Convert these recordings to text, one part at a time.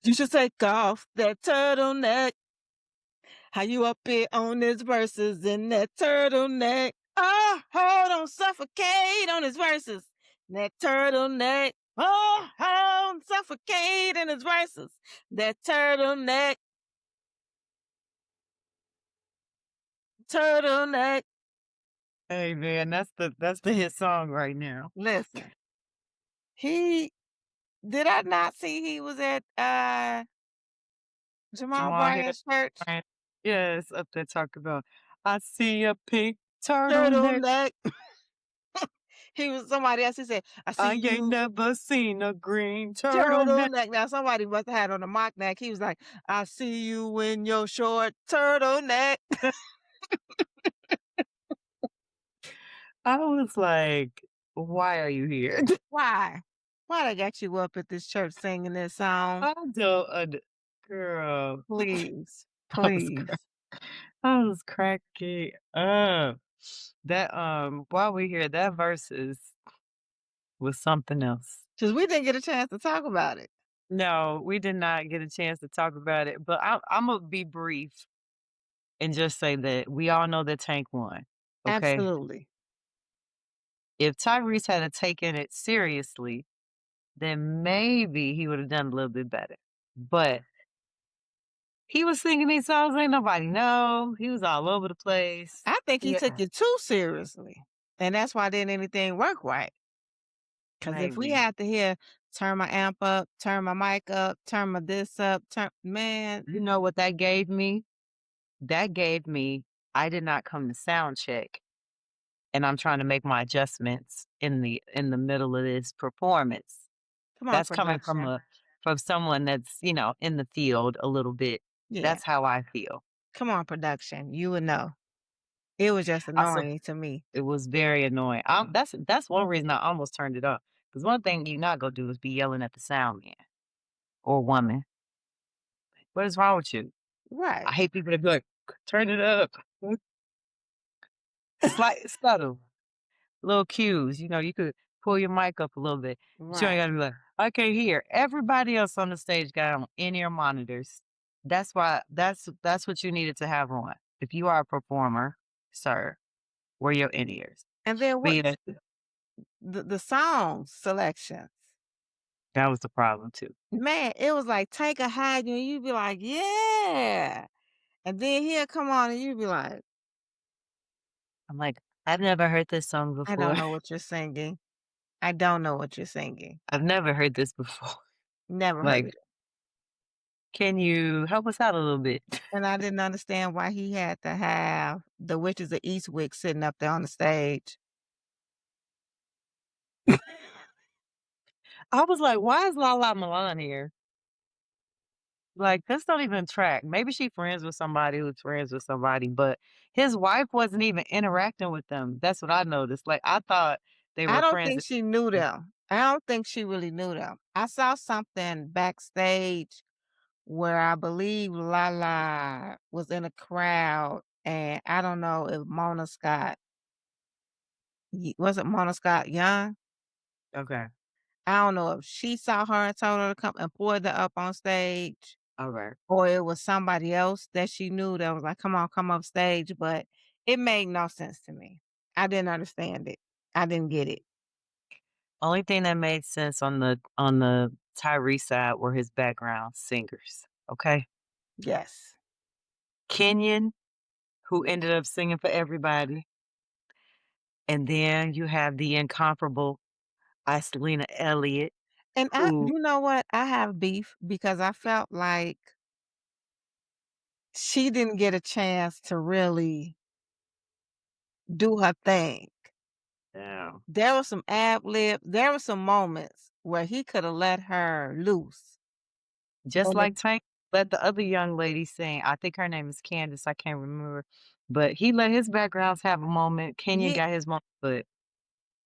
You should take off that turtleneck. How you up here on his verses in that turtleneck? Oh, hold on, suffocate on his verses. That turtleneck. Oh, hold, suffocate in his verses. That turtleneck, turtleneck. Hey man, that's the hit song right now. Listen, he did I not see he was at Jamal Jamal Harris, Bryant's church? right? Yes, up there talking about I see a pink turtleneck. Turtleneck. He was somebody else. He said, I see I ain't you never seen a green turtleneck. turtleneck. Now somebody must have had on a mock neck. He was like, I see you in your short turtleneck. I was like, why are you here? Why? Why they got you up at this church singing this song? I don't girl. Please, I was cra- please. I was cracking up. That while we here, that verses was something else. Because we didn't get a chance to talk about it. No, we did not get a chance to talk about it, but I'm gonna be brief and just say that we all know that Tank won. Okay. Absolutely. If Tyrese had taken it seriously, then maybe he would have done a little bit better. But he was singing these songs, ain't nobody know. He was all over the place. I think he Yeah, took it too seriously. And that's why didn't anything work right. Because if we maybe. had to hear turn my amp up, turn my mic up, turn my this up, turn man, You know what that gave me? That gave me I did not come to sound check and I'm trying to make my adjustments in the middle of this performance. come on, That's coming production. from someone that's, in the field a little bit. Yeah. That's how I feel. Come on, production. You would know. It was just Also, annoying to me. it was very annoying. That's one reason I almost turned it off. Because one thing you're not gonna do is be yelling at the sound man or woman. What is wrong with you? I Right. hate people that be like, turn it up. Slight subtle little cues. You could pull your mic up a little bit. But you ain't Right. gotta be like, I can't hear. Everybody else on the stage got on in-ear monitors. That's what you needed to have on. If you are a performer, sir, wear your in-ears. And then But what yeah, the song selections. that was the problem too. Man, it was like take a hide you and you'd be like, yeah. And then he'll come on and you'd be like, I'm like, I've never heard this song I before. don't know what you're singing. I don't know what you're singing. I've never heard this before. Never heard Like, it. can you help us out a little bit? And I didn't understand why he had to have the Witches of Eastwick sitting up there on the stage. I was like, why is Lala Milan here? Like, this don't even track. Maybe she friends with somebody who's friends with somebody, but his wife wasn't even interacting with them. That's what I noticed. Like, I thought they I were don't friends. think she knew them. I don't think she really knew them. I saw something backstage where I believe Lala was in a crowd, and I don't know if Mona Scott was it Mona Scott Young? Okay. I don't know if she saw her and told her to come and pulled her up on stage, All right. or it was somebody else that she knew that was like, "Come on, come up stage," but it made no sense to me. I didn't understand it. I didn't get it. Only thing that made sense on the Tyree side were his background singers. Okay. Yes. Kenyon, who ended up singing for everybody. And then you have the incomparable Icelina Elliott, And who you know what? I have beef because I felt like she didn't get a chance to really do her thing. yeah, There was some ad lib there were some moments where he coulda let her loose. just And the like Tank let the other young lady sing. I think her name is Candace, I can't remember, but he let his backgrounds have a moment. Kenyon he got his moment, but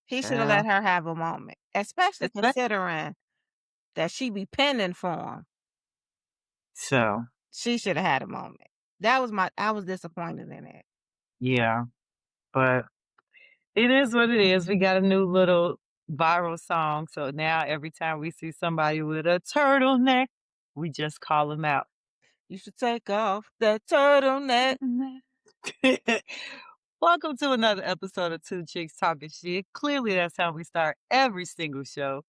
he shoulda child, let her have a moment, especially it's considering that she be pending for him. so, She shoulda had a moment. That was my I was disappointed in it. yeah, but it is what it is. We got a new little viral song, so now every time we see somebody with a turtleneck, We just call them out. You should take off that turtleneck. Welcome to another episode of Two Chicks Talking Shit. Clearly, that's how we start every single show,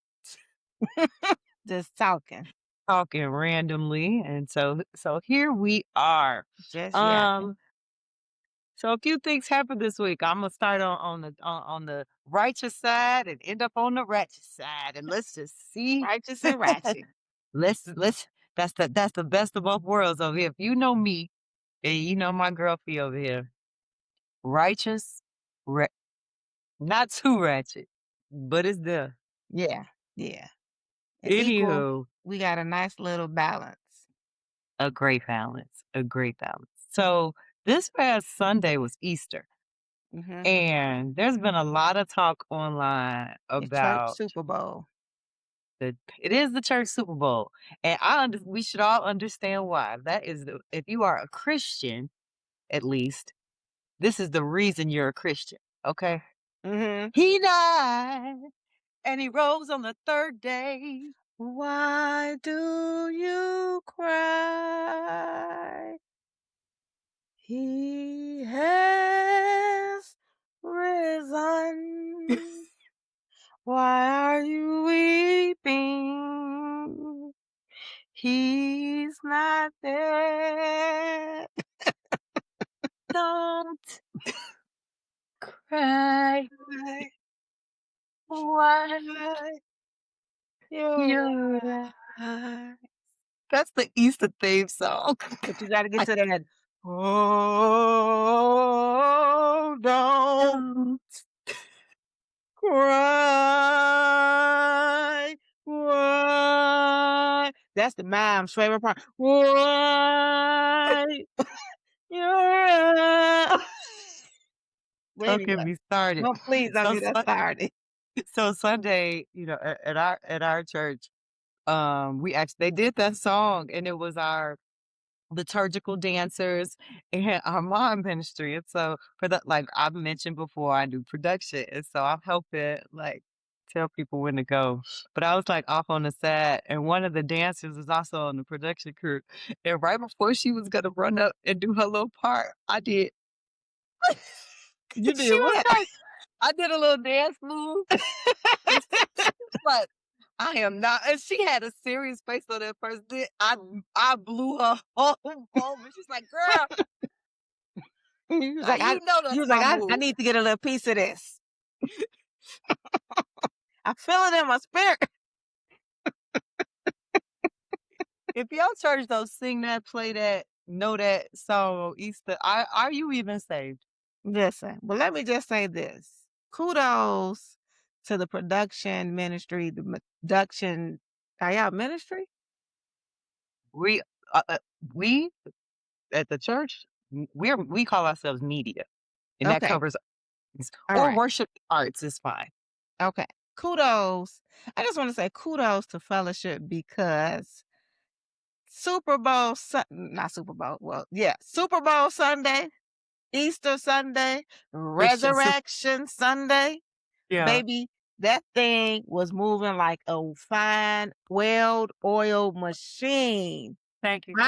Just talking. talking randomly. And so here we are. Just yapping. Um, so a few things happened this week. I'm gonna start on the righteous side and end up on the ratchet side, and let's just see. Righteous and ratchet. Let's that's the best of both worlds over here. If you know me and you know my girlfriend over here, righteous, ra- not too ratchet, but it's there. Yeah. Yeah. And equal. Anywho, We got a nice little balance. a great balance, a great balance. So this past Sunday was Easter, Mm-hmm. and there's been a lot of talk online The church about Super Bowl. it is the church Super Bowl, and we should all understand why. That is if you are a Christian, at least this is the reason you're a Christian. Okay, Mm-hmm. he died and he rose on the third day. Why do you cry? He has risen. Why are you weeping? He's not dead. Don't cry. Why, Why why you're you're right. That's the Easter theme song. But you gotta get I to that. Oh, don't don't cry. Why? That's the mom's favorite part. Why? You're But don't anyway, get me started. no, please don't So get us started. so Sunday, at our church, we actually they did that song and it was our liturgical dancers and our mom ministry. And so for that, like I've mentioned before, I do production. And so I'm helping like tell people when to go. But I was like off on the side and one of the dancers was also on the production crew. And right before she was gonna run up and do her little part, I did. You did She was what? like, I did a little dance move. And she was like, I am not. And she had a serious face on that first day. I blew her whole moment. She's like, girl, He was like, you know he that's was like, my I move. need to get a little piece of this. I feel it in my spirit. If y'all church don't sing that, play that, know that song on Easter, are you even saved? Listen, but let me just say this. Kudos to the production ministry, the production. Are y'all ministry? We uh, uh, we at the church, we call ourselves media, and that Okay. covers All or right. worship arts is fine. Okay. Kudos. I just want to say kudos to fellowship because Super Bowl, not Super Bowl. Well, yeah, Super Bowl Sunday, Easter Sunday, Christian, so Resurrection Sunday. yeah. Baby, that thing was moving like a fine, well-oiled machine. Thank you, friend.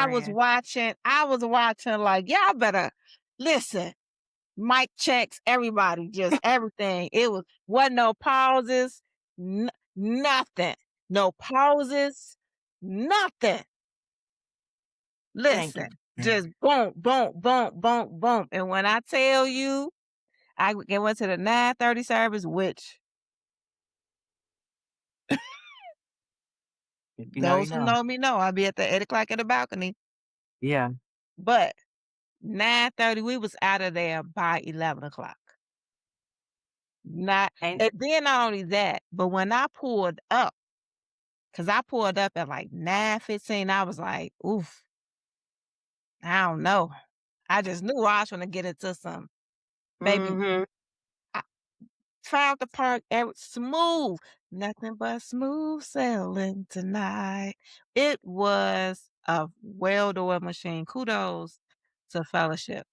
I was watching like, y'all better listen. Mic checks, everybody, just everything. It wasn't no pauses, nothing. No pauses, nothing. Thank you. Listen, Friend. just boom, boom, boom, boom, boom. And when I tell you, went to the 9:30 service, which If you know, you those who know. know me know I'll be at the 8 o'clock in the balcony. Yeah. But 9:30, we was out of there by 11 o'clock. Not And and then not only that, but when I pulled up, because I pulled up at like 9:15, I was like, oof, I don't know. I just knew I was gonna get into some baby. mhm. I found the park smooth, nothing but smooth sailing tonight. It was a well-oiled machine. Kudos to fellowship.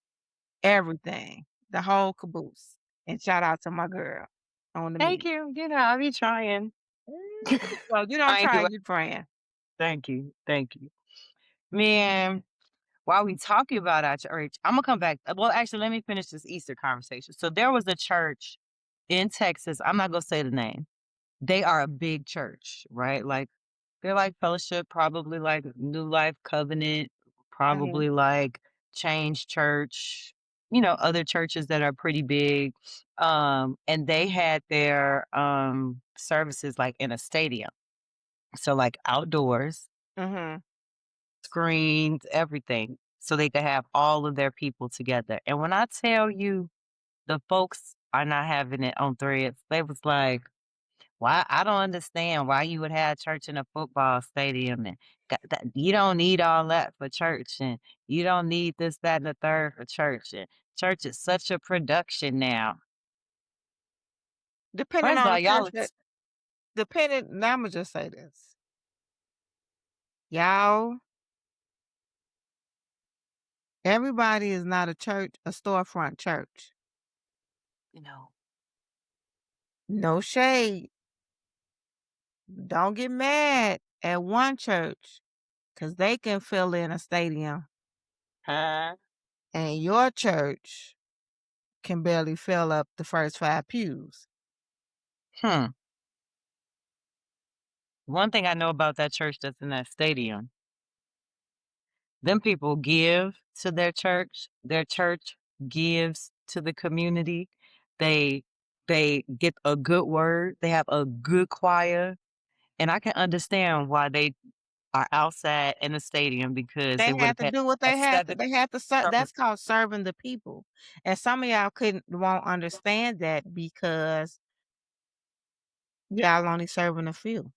Everything, the whole caboose. And shout out to my girl on the Thank meet. you. You know, I'll be trying. Well, you don't I ain't try, do you praying. Thank you. Thank you. Man, while we talking about our church, Imma come back well, actually, let me finish this Easter conversation. So there was a church in Texas, I'm not gonna say the name. They are a big church, right? Like, they're like Fellowship, probably like New Life Covenant, Mhm, probably like Change Church, other churches that are pretty big. And they had their, services, like, in a stadium. So, like, outdoors, mhm. screens, everything, so they could have all of their people together. And when I tell you the folks are not having it on Threads, they was like, "Why I don't understand why you would have church in a football stadium and you don't need all that for church and you don't need this, that, and the third for church. And church is such a production now." Depending First of on all, the church y'all that depending now Imma just say this. Y'all, everybody is not a storefront church. you know, No shade. Don't get mad at one church, cause they can fill in a stadium, huh? and your church can barely fill up the first 5 pews. Hmm. One thing I know about that church that's in that stadium, them people give to their church gives to the community. They they get a good word, they have a good choir, and I can understand why they are outside in the stadium because They they would had have to had do what a they had to ser service that's called serving the people, and some of y'all couldn't won't understand that because y'all only serving a few,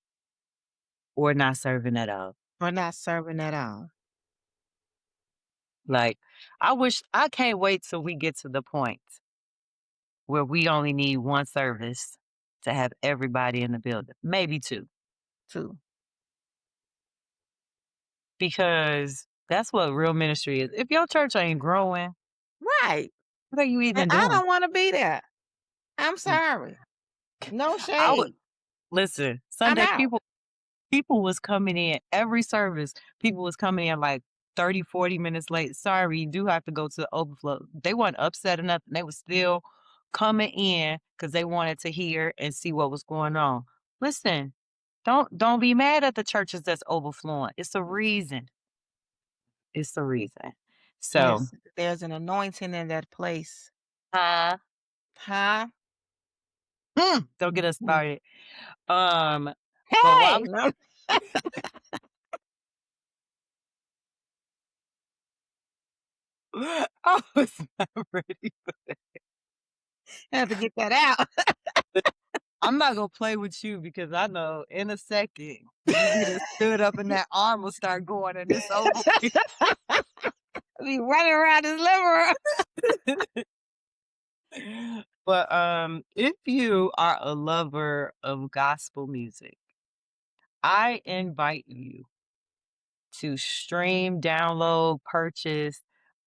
or not serving at all. or not serving at all. Like, I can't wait till we get to the point where we only need one service to have everybody in the building, maybe 2, Too. because that's what real ministry is. If your church ain't growing, Right, what are you and even I doing? don't wanna be there. I'm Mm. sorry. No I would shade. listen, I'm Sunday out. people was coming in every service. People was coming in like 30, 40 minutes late. Sorry, you do have to go to the overflow. They weren't upset or nothing. They was still coming in because they wanted to hear and see what was going on. Listen, don't be mad at the churches that's overflowing. It's a reason. It's a reason. So, There's an anointing in that place. uh, Huh? don't get us Mm. started. Um, but while Hey! No, I was not ready. I had to get that out. I'm not gonna play with you because I know in a second you be done stood up and that arm will start going and it's over with. Be running around this living room. But if you are a lover of gospel music, I invite you to stream, download, purchase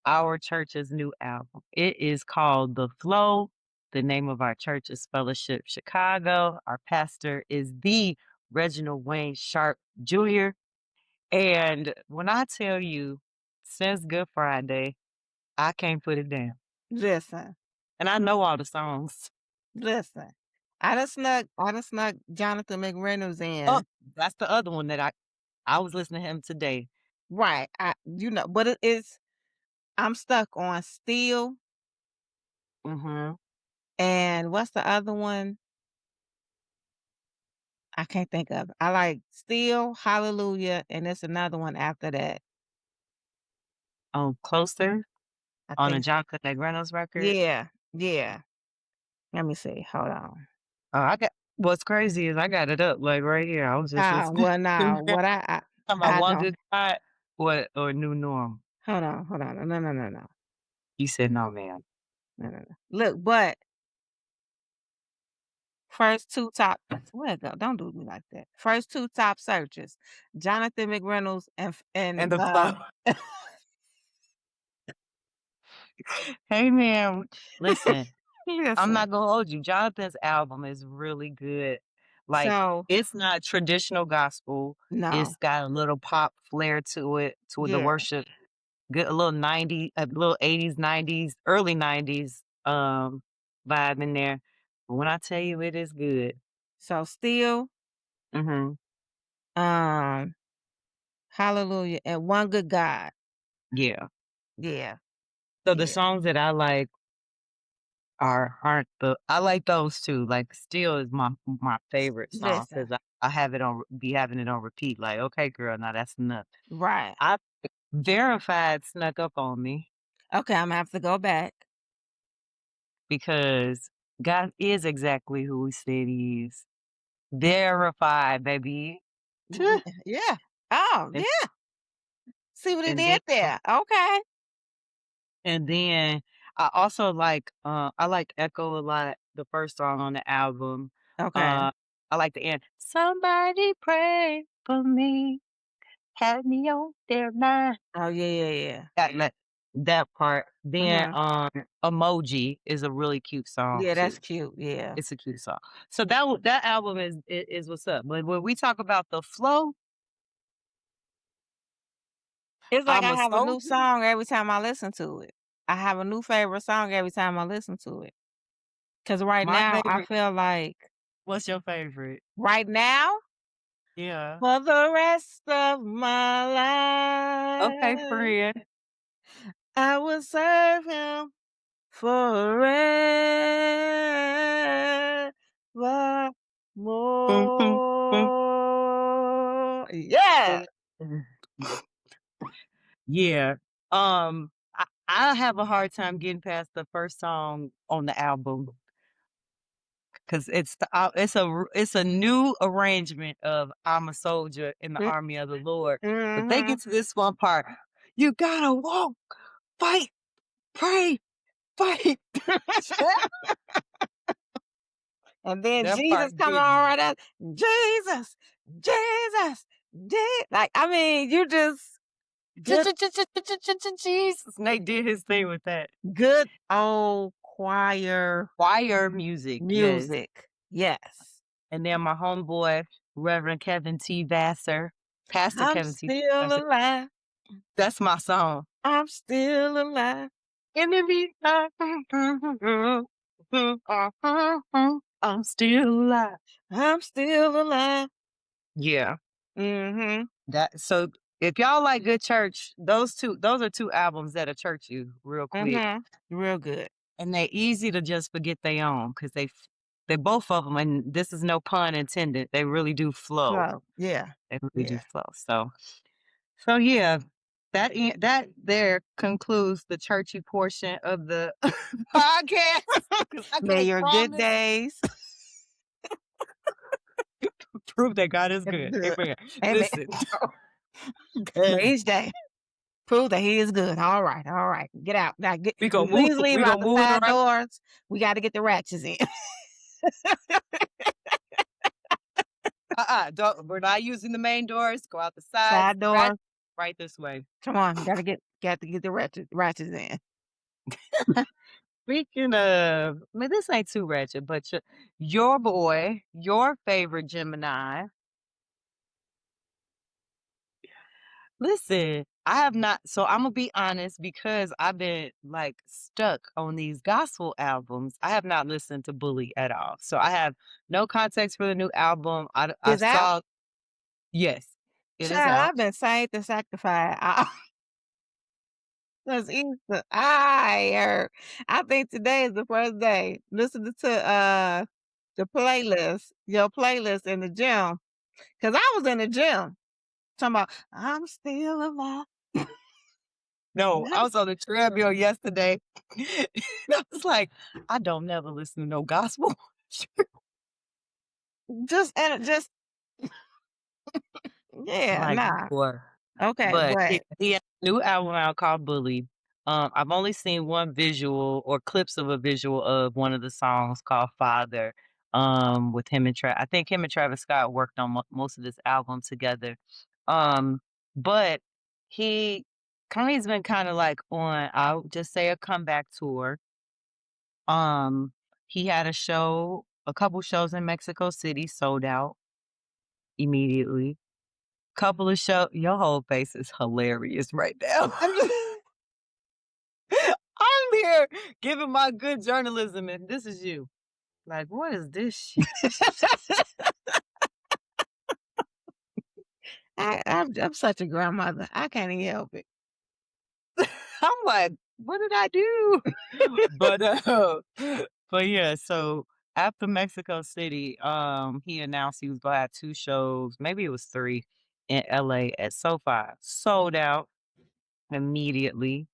our church's new album. It is called The Flow. The name of our church is Fellowship Chicago. Our pastor is the Reginald Wayne Sharp Jr. And when I tell you, since Good Friday, I can't put it down. Listen, And I know all the songs. listen. I done snuck Jonathan McReynolds Oh, in. that's the other one that I was listening to him today. Right. But it is I'm stuck on Steel Mhm. and what's the other one? I can't think of it. I like Steel, Hallelujah, and there's another one after that. Closer I on a think Jonathan McReynolds record. yeah, yeah. Let me see. Hold on. I got what's crazy is I got it up like right here. I was just listening Well, to now it. what Talking about I one don't good God or new norm. hold on. No, no, no, no. You said no, man. No, no, no. Look, but first 2 top where it go? Don't do me like that. First 2 top searches, Jonathan McReynolds And the flow. Hey man, listen. I'm listen. not gonna hold you. Jonathan's album is really good. Like, So it's not traditional gospel. no. It's got a little pop flair to it, the Yeah. worship, good a little 90, a little 80s, 90s, early 90s, vibe in there. But when I tell you it is good. So still, Mhm. um, hallelujah, and one good God. Yeah. Yeah. So the Yeah. songs that I like aren't the I like those too. Like, Still is my favorite song Listen. 'cause I have it on be having it on repeat, like, "Okay, girl, now that's enough." Right. I Verified snuck up on me Okay, Imma have to go back. because God is exactly who he said he is. Verified, baby. Mhm. Yeah. Oh, And yeah. See what he and then did there. Okay. and then I like Echo a lot, the first song on the album. Okay. Uh, I like the end, "Somebody pray for me, had me on their mind." Oh, yeah, yeah, yeah. That part. Then, Mhm. Emoji is a really cute song Yeah, that's too. cute. Yeah. It's a cute song. So that album is what's up. But when we talk about the flow, It's like I'm I a have a new soldier. song every time I listen to it. I have a new favorite song every time I listen to it. Cause right My now, I favorite feel like What's your favorite? right now, Yeah. for the rest of my Okay, life, friend. I will serve him Boom, boom, boom, forevermore. Yeah. boom. Yeah. I have a hard time getting past the first song on the album because it's a new arrangement of "I'm a soldier in the Mm, army of the Lord." But they mhm. get to this one part, "You gotta walk, fight, pray, fight." And then That Jesus part coming get on me. right up. Jesus, Jesus, like I mean, you just good, Jesus. And they did his thing with that. good old choir Choir music, yes. music. Yes, And then my homeboy, Reverend Kevin T. Vassar, Pastor I'm Kevin T. still Vassar, alive. that's my song. I'm still alive. In the meantime, I'm still alive. I'm still alive. Yeah. Mm-hmm. So if y'all like good church, those are two albums that'll church you real quick. Mm-hmm. Real good. And they easy to just forget they own because they both of them, and this is no pun intended, they really do flow. So yeah, They really do yeah. flow. So yeah, that there concludes the churchy portion of the podcast because I May can't your good promise days prove that God is is good. good. Amen. Amen. Listen, May 'cause each day prove that he is good. All right, all right. Get out. Now get please leave we out gonna the move it side around. doors. We got to get the ratchets in. Don't, we're not using the main doors. Go out the sides. Side Right, doors. right this way. Come on, got to get the ratchets in. Speaking of, I mean, this ain't too ratchet, but your boy, your favorite Gemini. Listen, I have not. So I'm gonna be honest because I've been like stuck on these gospel albums. I have not listened to Bully at all. So I have no context for the new album. I Is out. saw, yes, it is Child, out. I've been saved and sanctified. Since Easter. I heard. I think today is the first day. Listening to the playlist, your playlist in the gym. Cause I was in the gym talking about I'm still alive. No, I was on the treadmill yesterday. And I was like, I don't never listen to no gospel. Just yeah, Like, nah. boy. Okay, But but he has a new album out called Bully. I've only seen one visual or clips of a visual of one of the songs called Father. With him and I think him and Travis Scott worked on most of this album together. Um, but he he's been kind of like on, I'll just say, a comeback tour. Um, he had a show a couple shows in Mexico City sold out immediately. Couple of your whole face is hilarious right now. I'm just I'm here giving my good journalism, and this is you. Like, what is this shit? I'm such a grandmother. I can't even help it. I'm like, what did I do? But but yeah, so after Mexico City, he announced he was gonna have 2 shows, maybe it was 3 in LA at SoFi. Sold out immediately.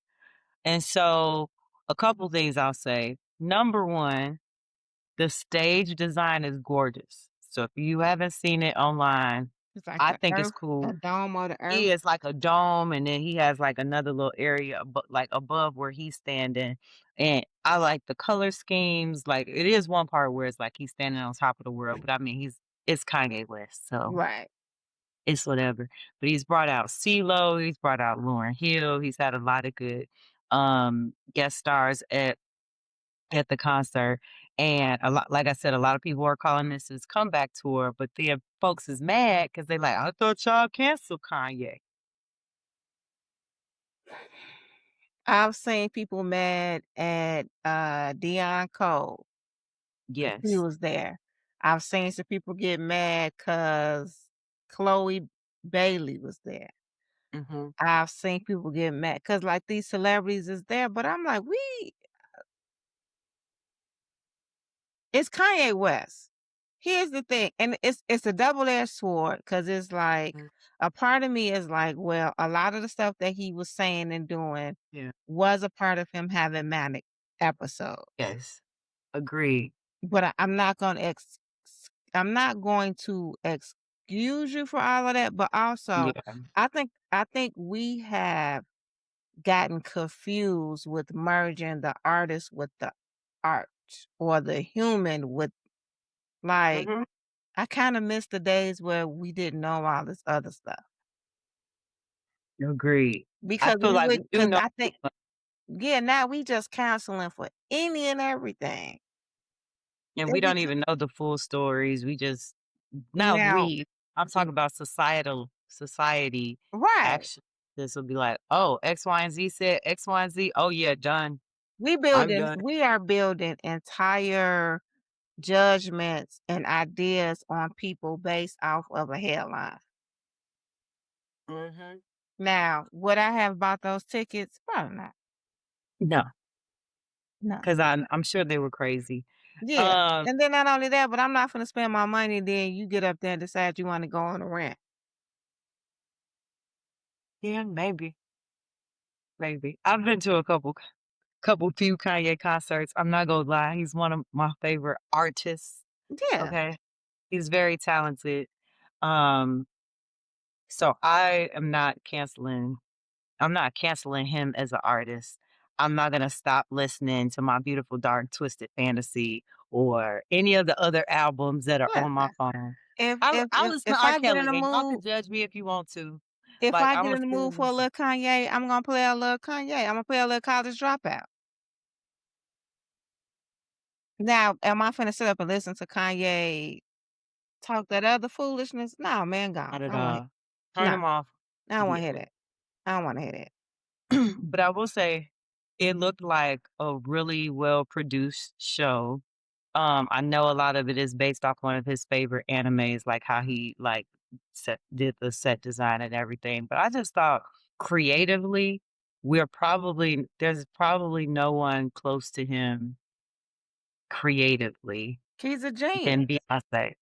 And so a couple things I'll say. Number 1, the stage design is gorgeous. So if you haven't seen it online, It's like I the think it's earth, cool. a dome of the earth. He is like a dome, and then he has, like, another little area like, above where he's standing, and I like the color schemes, like, it is one part where it's like he's standing on top of the world, but I mean, it's Kanye West, so Right. it's whatever. But he's brought out CeeLo, he's brought out Lauryn Hill, he's had a lot of good, guest stars at the concert, and a lot like I said, a lot of people are calling this his comeback tour, but then folks is mad because 'cause they like, "I thought y'all canceled Kanye." I've seen people mad at Deion Cole because he Yes. was there. I've seen some people get mad because Chloe Bailey was there. Mhm. I've seen people get mad because like these celebrities is there, but I'm like, we it's Kanye West. Here's the thing, and it's a double-edged sword because it's like Mm, a part of me is like, well, a lot of the stuff that he was saying and doing yeah. was a part of him having manic episodes. Yes. Agreed. But I'm not going to excuse you for all of that, but also Yeah. I think we have gotten confused with merging the artist with the art or the human with like Mhm. I kinda miss the days where we didn't know all this other stuff Agreed. I because feel we like would we do because know I too think much, yeah, now we just counseling for any and everything. and we It don't becau even know the full stories. We just not now we. I'm talking about society right. action. This will be like, oh, X, Y, and Z said X, Y, and Z. Oh yeah, done. I'm done. We are building entire judgments and ideas on people based off of a headline. Mhm. Now, would I have bought those tickets? Probably not. No, No. because I'm sure they were crazy. Yeah, Um, and then not only that, but I'm not gonna spend my money, then you get up there and decide you wanna go on a rant. yeah, maybe, maybe. I've been to a couple few Kanye concerts. I'm not gonna lie, he's one of my favorite artists. Yeah. Okay, he's very talented. Um, so I'm not canceling him as an artist. I'm not gonna stop listening to My Beautiful Dark Twisted Fantasy or any of the other albums that are on my Listen, phone. if I listen to if R. I get in Kelly, the and y'all can mood judge me if you want to. if Like, I get Imma in the still mood for a listen. little Kanye, I'm gonna play a little Kanye. Imma play a little College Dropout. Now, am I finna sit up and listen to Kanye talk that other foolishness? No, man, gone. Not I at don't wanna all. Turn no, them off. I don't wanna Yeah. hear that. I don't wanna hear that. But I will say it looked like a really well-produced show. I know a lot of it is based off one of his favorite animes, like how he, like, did the set design and everything, but I just thought creatively, there's probably no one close to him creatively He's a genius. than Beyonce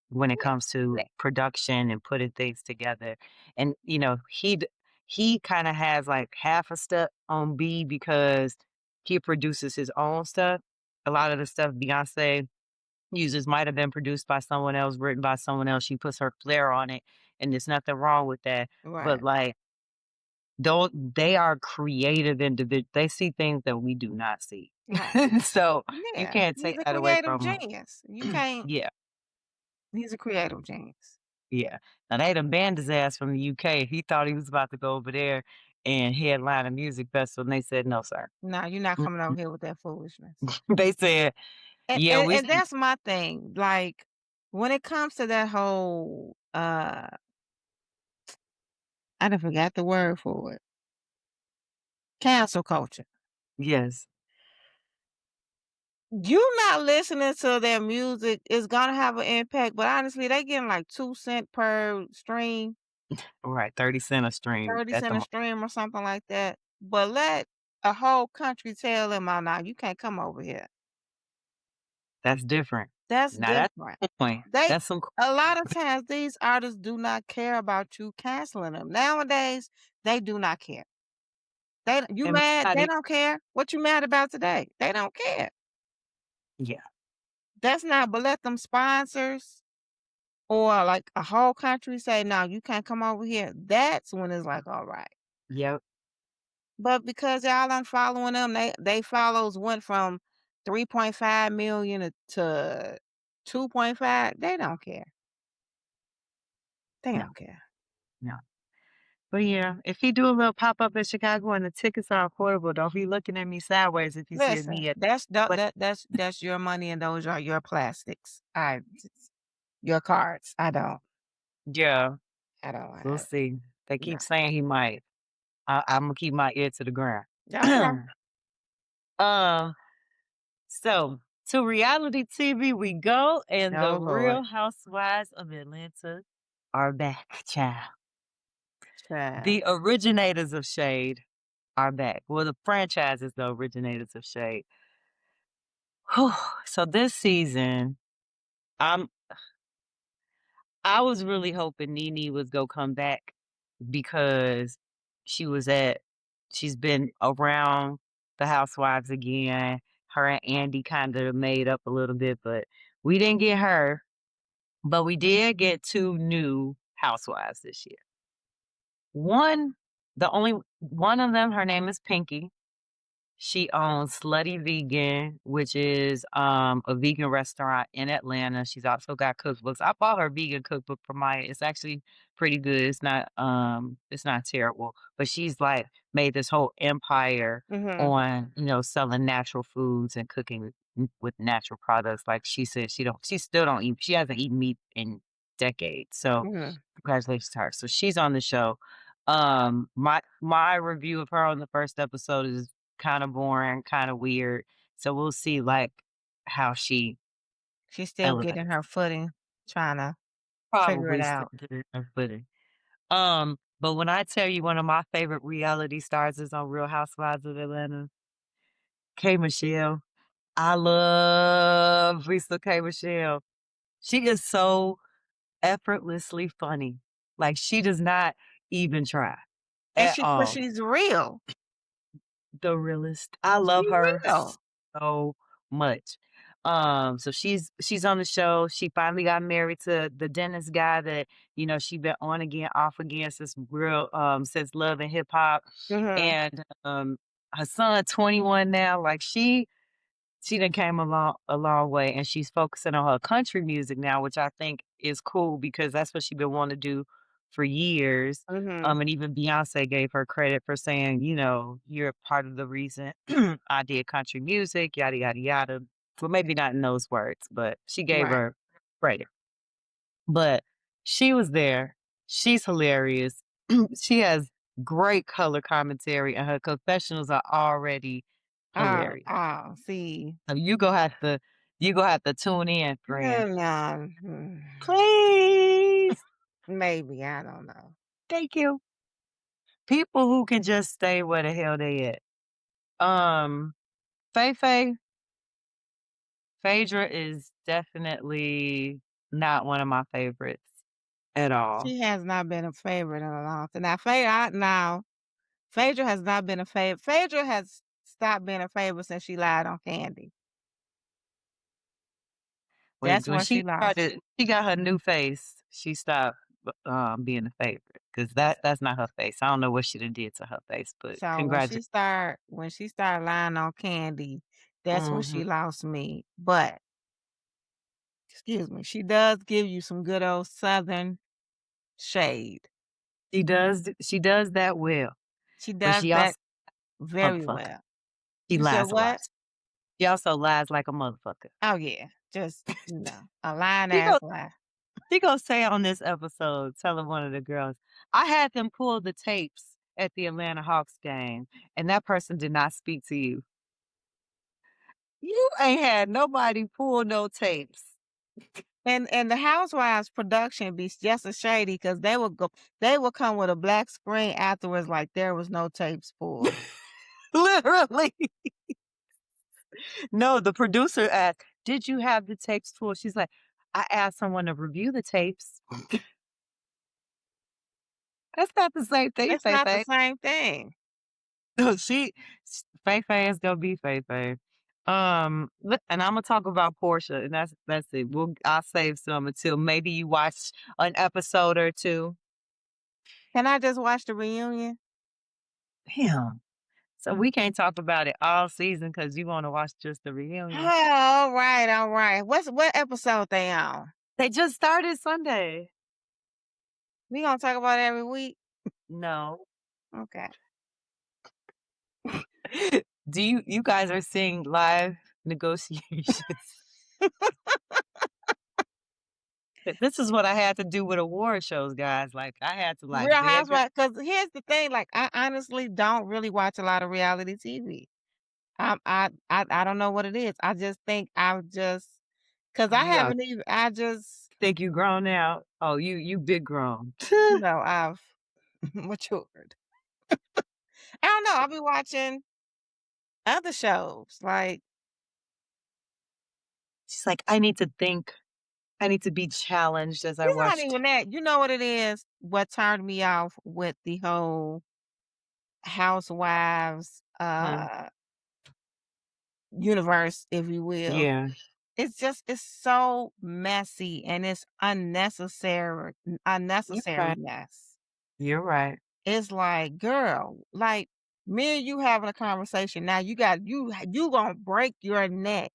when it Yeah. comes to production and putting things together. And, he kinda has, like, half a step on B because he produces his own stuff. A lot of the stuff Beyonce uses might have been produced by someone else, written by someone else. She puts her flair on it, and there's nothing wrong with that. But, Right, like, though they are creative they see things that we do not see. right. So, you Yeah, can't he's take a that away creative from genius. You 'em. can't Yeah. he's a creative genius. Yeah. Now they done banned his ass from the UK. He thought he was about to go over there and headline a music festival, and they said, "No, sir." No, you're not Mm, coming over here with that foolishness. they said And Yeah, and we and that's my thing, like, when it comes to that whole, I done forgot the word for it, cancel culture. yes. You not listening to their music is gonna have an impact, but honestly, they getting like 2 cents per stream, Right, 30 cent a stream 30 at the cent a mo stream or something like that. But let a whole country tell them, "Oh, now you can't come over here." that's different. That's Now that's different. a point. They That's some A lot of times these artists do not care about you canceling them. Nowadays, they do not care. They you and mad? They maybe don't care. What you mad about today? They don't care. yeah, That's not, but let them sponsors or like a whole country say, "No, you can't come over here." That's when it's like, all right. yep, But because y'all unfollowing them, they follows went from 3.5 million to 2.5. They don't care. They no, don't care. no. But yeah, if he do a little pop-up in Chicago and the tickets are affordable, don't be looking at me sideways if you see Listen, me at that's that, but that that's your money and those are your plastics. Your cards. yeah, I don't we'll have see. They no. keep saying he might. Imma keep my ear to the ground. Okay. Um, so to reality TV we go, and the Oh Lord. Real Housewives of Atlanta are back, child. Child. The originators of Shade are back. Well, the franchise is the originators of Shade. Whew. So this season, I'm I was really hoping Nene was gonna come back because she was at she's been around the housewives again. Her and Andy kind of made up a little bit, but we didn't get her. But we did get two new housewives this year. One, the only one of them, her name is Pinky. She owns Slutty Vegan, which is a vegan restaurant in Atlanta. She's also got cookbooks. I bought her vegan cookbook for Maya. It's actually pretty good. It's not terrible. But she's like made this whole empire Mhm. on, selling natural foods and cooking with natural products. Like she said she still don't eat she hasn't eaten meat in decades. So Mhm. congratulations to her. So she's on the show. My review of her on the first episode is kinda boring, kinda weird. So we'll see, like, how she She's still getting elevates. her footing, trying to figure it Probably still out. getting her footing. But when I tell you one of my favorite reality stars is on Real Housewives of Atlanta, K Michelle. I love Lisa K Michelle. She is so effortlessly funny. Like, she does not even try And at cause all. she's real. The realist. I love She her real. so much. So she's on the show. She finally got married to the dentist guy that, she been on again, off again since Love and Hip Hop. Mhm. And her son 21 now. Like she done came a long way, and she's focusing on her country music now, which I think is cool because that's what she been wanting to do for years. Mhm. And even Beyonce gave her credit for saying, "You're part of the reason I did country music, yada yada yada." Well, maybe not in those words, but she gave Right. her credit. But she was there. She's hilarious. She has great color commentary, and her confessionals are already Oh, hilarious. oh, see. So you gonna have to tune in, friend. No. Please. Maybe, I don't know. Thank you. People who can just stay where the hell they at. Um, Fei Fei, Phaedra is definitely not one of my favorites at all. She has not been a favorite in a long time. Now, Phaedra has not been a favorite. Phaedra has stopped being a favorite since she lied on Candy. When That's when when she lost. she got her new face, she stopped being a favorite because that's not her face. I don't know what she done did to her face, but So congratulations. when she started lying on Candy, that's when Mhm. she lost me. But excuse me, she does give you some good old Southern shade. She does that well, She but does she that also very motherfucker. well. She You said lies a lot. what? She also lies like a motherfucker. Oh, yeah. Just, a lying She ass go lie. she gonna say on this episode, telling one of the girls, "I had them pull the tapes at the Atlanta Hawks game, and that person did not speak to you. You ain't had nobody pull no tapes." And the Housewives production be just as shady because they would come with a black screen afterwards like there was no tapes pulled. Literally. No, the producer asked, "Did you have the tapes pulled?" She's like, "I asked someone to review the tapes." That's not the same thing, It's not the Fei. same thing. No, Fei is gonna be Fei. And Imma talk about Portia, and that's it. I'll save some until maybe you watch an episode or 2. Can I just watch the reunion? Damn. So we can't talk about it all season because you wanna watch just the reunion. Oh, alright, alright. What episode they on? They just started Sunday. We gonna talk about it every week? No. Okay. Do you guys are seeing live negotiations? This is what I had to do with award shows, guys. Like, I had to, like, Real beg her. Housewives. Because here's the thing, like, I honestly don't really watch a lot of reality TV. I don't know what it is. I just think I've just because I You haven't even I just think you grown now? Oh, you big grown. I've matured. I don't know, I'll be watching other shows, like, She's like, "I need to think. I need to be challenged as I it's not watched." even that. You know what it is? What turned me off with the whole Housewives, Mhm. universe, if you will. Yeah, It's so messy and it's you're right. unnecessary-ness. You're right. It's like, "Girl, like, me and you having a conversation, now you gonna break your neck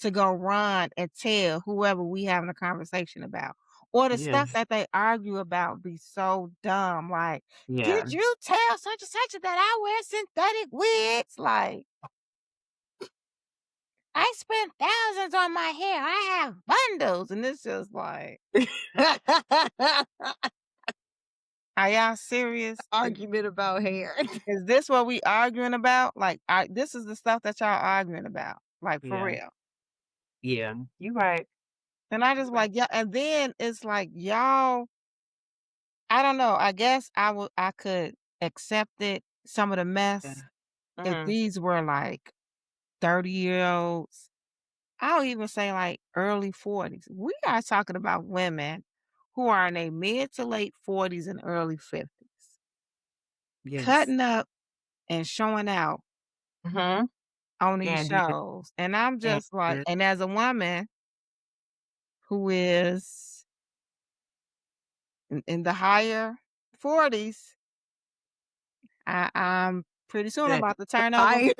to go run and tell whoever we having a conversation about." Or the stuff Yes. that they argue about be so dumb, like, Yeah. "Did you tell such and such that I wear synthetic wigs?" Like, "I spent thousands on my hair, I have bundles," and it's just like, "Are y'all serious? Argument about hair. Is this what we arguing about? Like, this is the stuff that y'all arguing about, like, for Yeah. real." Yeah. You right. And I You just right. like, yeah, and then it's like, y'all I don't know, I guess I could accept it, some of the Yeah. mess, if Mhm. these were, like, 30-year-olds. I'll even say, like, early 40s. We are talking about women who are in their mid to late 40s and early 50s, Yes. cutting up and showing out Mhm. on these And do it. shows, and I'm And just like do it. and as a woman who is in the higher 40s, I'm pretty soon That about to turn over I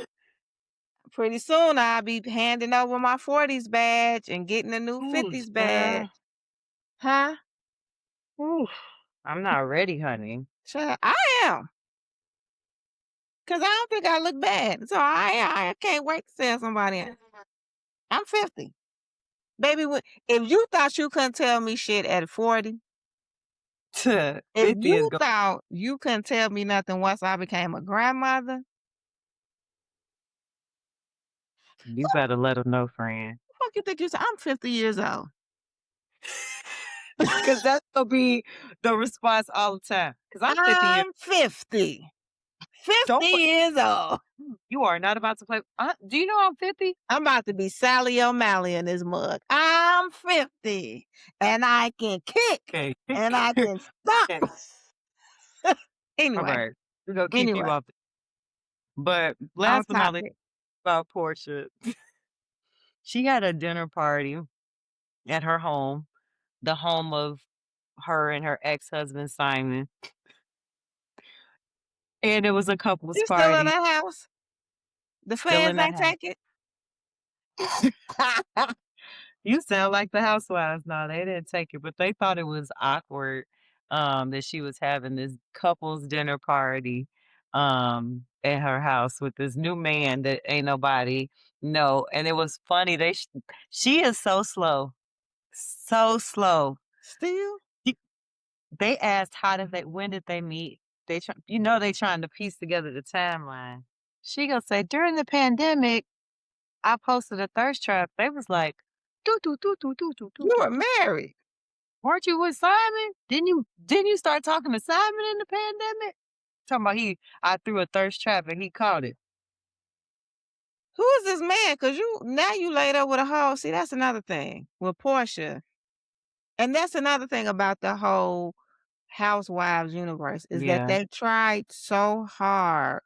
pretty soon I'll be handing over my 40s badge and getting a new Ooh, 50s badge. child. Huh? Ooh, I'm not ready, honey. Sure, I am, 'cause I don't think I look bad, so I can't wait to tell somebody else. I'm 50. Baby, if you thought you couldn't tell me shit at 40, if 50 is you go thought you couldn't tell me nothing once I became a grandmother, you better let let 'em know, friend. fuck you think you I'm 50 years old. 'Cause that's gonna be the response all the time. Because 'Cause I'm 50 years. I'm 50. 50 Don't put years old. you are not about to play do you know I'm 50? I'm about to be Sally O'Malley in this mug. I'm 50 and I can kick Okay. and I can stop. Okay. Anyway, Alright. We're gonna keep you anyway, off but on last but not least topic. about Portia, she had a dinner party at her home, the home of her and her ex-husband, Simon, and it was a couple's You still in party. that house? The Still feds in the ain't house. take it? You sound like the housewives. No, they didn't take it, but they thought it was awkward, that she was having this couple's dinner party, at her house with this new man that ain't nobody No, and it was funny, she is so slow, so slow. Still? She They asked when did they meet? They trying to piece together the timeline. She gonna say, "During the pandemic, I posted a thirst trap." They was like, "Do, do, do, do, do, do, do, You do, were do." married. "Weren't you with Simon? Didn't you start talking to Simon in the pandemic?" Talking about I threw a thirst trap and he caught it. Who is this man? Cause you laid up with a hoe. See, that's another thing with Portia. And that's another thing about the whole Housewives universe is that Yeah, they tried so hard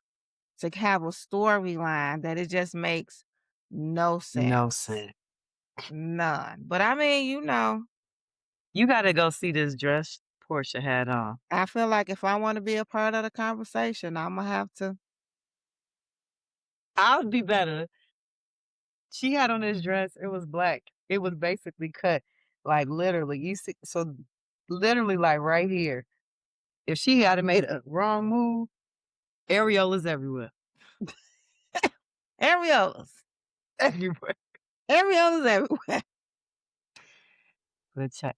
to have a storyline that it just makes no no sense. sense. None. But I mean, You gotta go see this dress Portia had on. I feel like if I want to be a part of the conversation, I'm gonna have to. I would be better. She had on this dress, it was black. It was basically cut, like, literally, you see literally, like, right here. If she hadda made a wrong move, areolas everywhere, Areolas. everywhere. Areolas everywhere. Good check.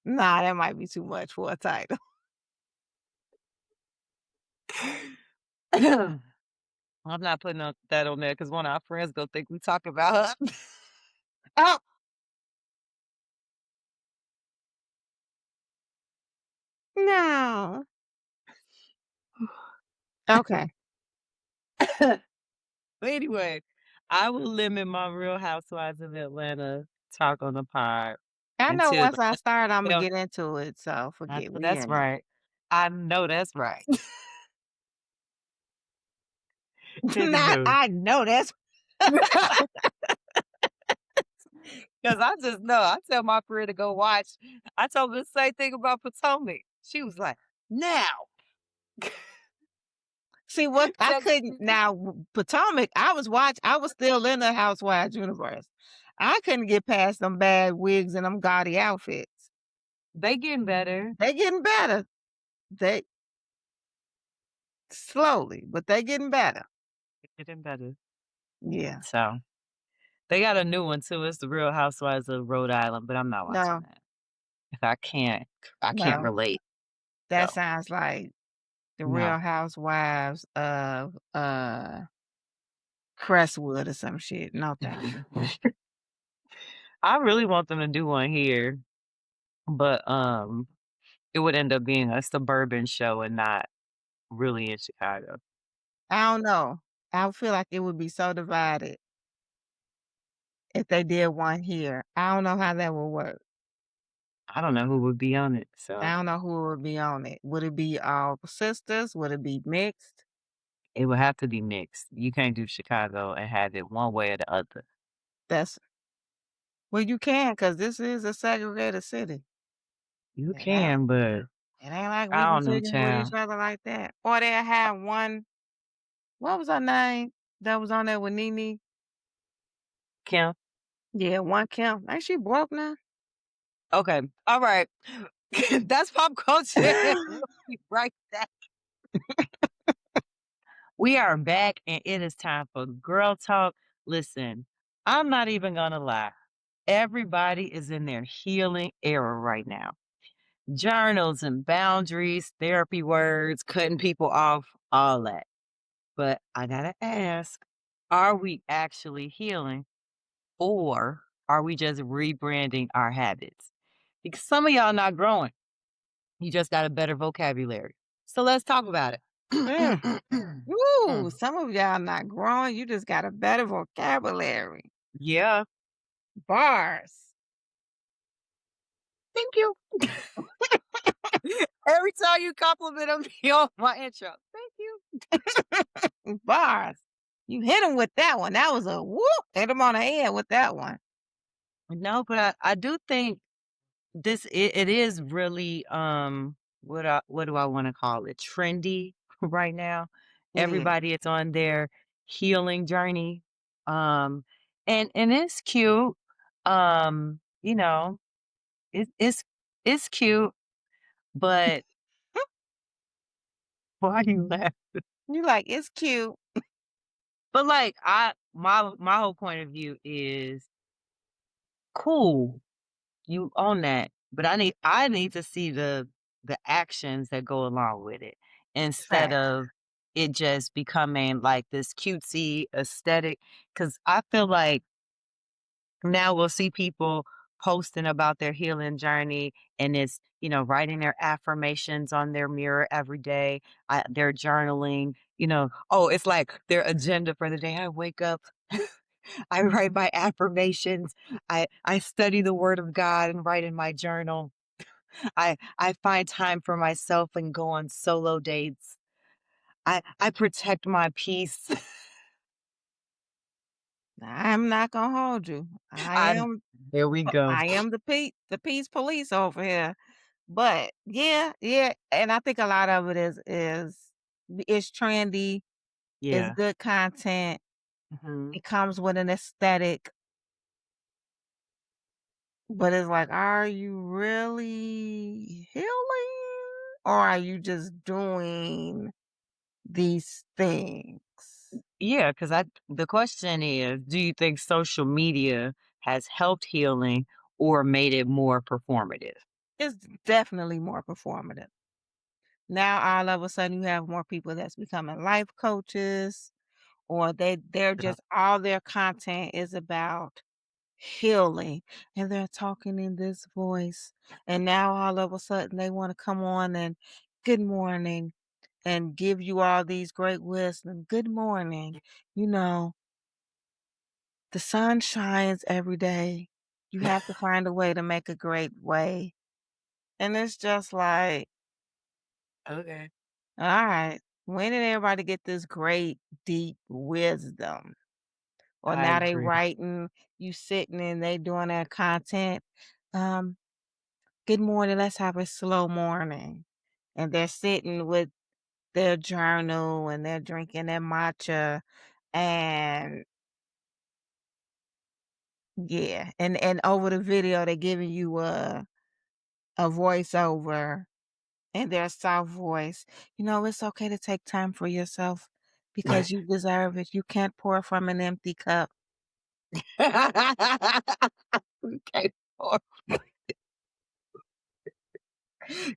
Nah, that might be too much for a title. I'm not putting that on there because one of our friends gonna think we talk about her. Oh no. Okay. But anyway, I will limit my Real Housewives of Atlanta talk on the pod I know until once I start, I'm gonna the get into it. So I forget know we that's in it. right. I know that's right. Not Anywho, I know that's 'cause I just know, I tell my friend to go watch. I told her the same thing about Potomac. She was like, "Now." see what I Text couldn't me. now Potomac, I was still in the Housewives universe. I couldn't get past them bad wigs and them gaudy outfits. They getting better. They getting better. They slowly, but they getting better. They getting better. Yeah. So, they got a new one too. It's The Real Housewives of Rhode Island, but I'm not watching No, that. If I can't no. relate. That So, sounds like the no. Real Housewives of Crestwood or some shit. No, thank you. I really want them to do one here, but, it would end up being a suburban show and not really in Chicago. I don't know. I feel like it would be so divided if they did one here. I don't know how that would work. I don't know who would be on it, I so don't know who would be on it. Would it be all sisters? Would it be mixed? it would have to be mixed. You can't do Chicago and have it one way or the other. That's well, you can because this is a segregated city. You It ain't, can, but it ain't like we I be don't know, kicking with each child. other like that. Or they'll have one, what was her name that was on there with Nene? Kim? Yeah, one Kim. Ain't she broke now? Okay. All right. That's pop culture. We'll be right back. We are back, and it is time for Girl Talk. Listen, I'm not even gonna lie. Everybody is in their healing era right now. Journals and boundaries, therapy words, cutting people off, all that. But I gotta ask, are we actually healing or are we just rebranding our habits? Because some of y'all not growing. You just got a better vocabulary. So let's talk about it. Mm. Ooh, Mm. some of y'all not growing. You just got a better vocabulary. Yeah. Bars. Thank you. Every time you compliment me on my intro. Thank you. Bars. You hit him with that one. That was a whoop. Hit him on the head with that one. No, but I do think it is really what do I want to call it? Trendy right now. It is. Everybody is on their healing journey. Um and it's cute. You know, it's cute, but why do you laugh? You like, "It's cute." But, like, my whole point of view is, cool, you own that, but I need to see the actions that go along with it instead Fact. of it just becoming, like, this cutesy aesthetic. Because I feel like now we'll see people posting about their healing journey, and it's, writing their affirmations on their mirror every day. They're journaling, oh, it's like their agenda for the day. I wake up, I write my affirmations, I study the word of God and write in my journal. I find time for myself and go on solo dates. I protect my peace. I'm not gonna hold you. I I am There we go. I am the peace police over here. But yeah, yeah, and I think a lot of it is it's trendy, it's Yeah. good content, Mhm. it comes with an aesthetic, but it's like, are you really healing or are you just doing these things? Yeah, because the question is, do you think social media has helped healing or made it more performative? It's definitely more performative. Now all of a sudden you have more people that's becoming life coaches or they're Yeah. just all their content is about healing and they're talking in this voice and now all of a sudden they want to come on and good morning and give you all these great wisdom. Good morning. You know, the sun shines every day. You have to find a way to make a great way. And it's just like, Okay. all right, when did everybody get this great deep wisdom? Or I now they agree. writing, you sitting and they doing their content. Um, Good morning, let's have a slow morning. And they're sitting with their journal and they're drinking their matcha and yeah, and over the video they're giving you a voiceover in their soft voice. You know, it's okay to take time for yourself because you deserve it. You can't pour from an empty cup. Okay. Or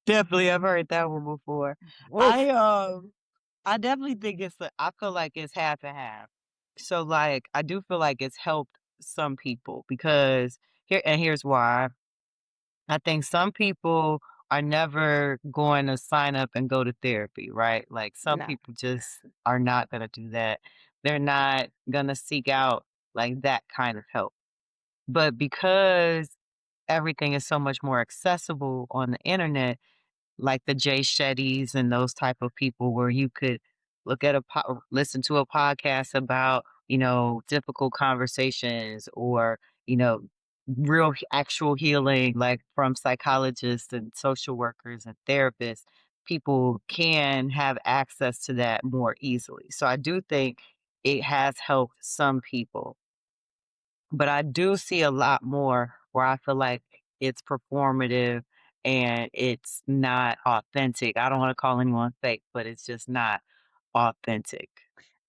definitely, I've heard that one before. Oof. I definitely think I feel like it's half and half. So, like, I do feel like it's helped some people because here's why. I think some people are never going to sign up and go to therapy, right? Like, some No. people just are not going to do that. They're not going to seek out like that kind of help. But because everything is so much more accessible on the internet, like the Jay Shettys and those type of people where you could listen to a podcast about, difficult conversations or, you know, actual healing, like from psychologists and social workers and therapists. People can have access to that more easily. So I do think it has helped some people, but I do see a lot more where I feel like it's performative and it's not authentic. I don't wanna call anyone fake, but it's just not authentic.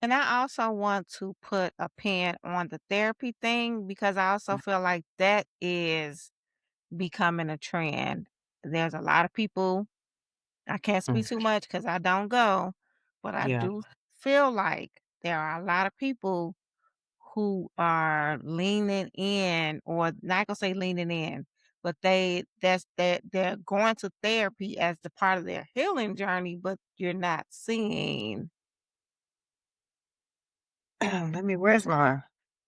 And I also want to put a pin on the therapy thing because I also feel like that is becoming a trend. There's a lot of people, I can't speak Mm, too much because I don't go, but I yeah. do feel like there are a lot of people who are leaning in, or not gonna say leaning in, but they're going to therapy as the part of their healing journey, but you're not seeing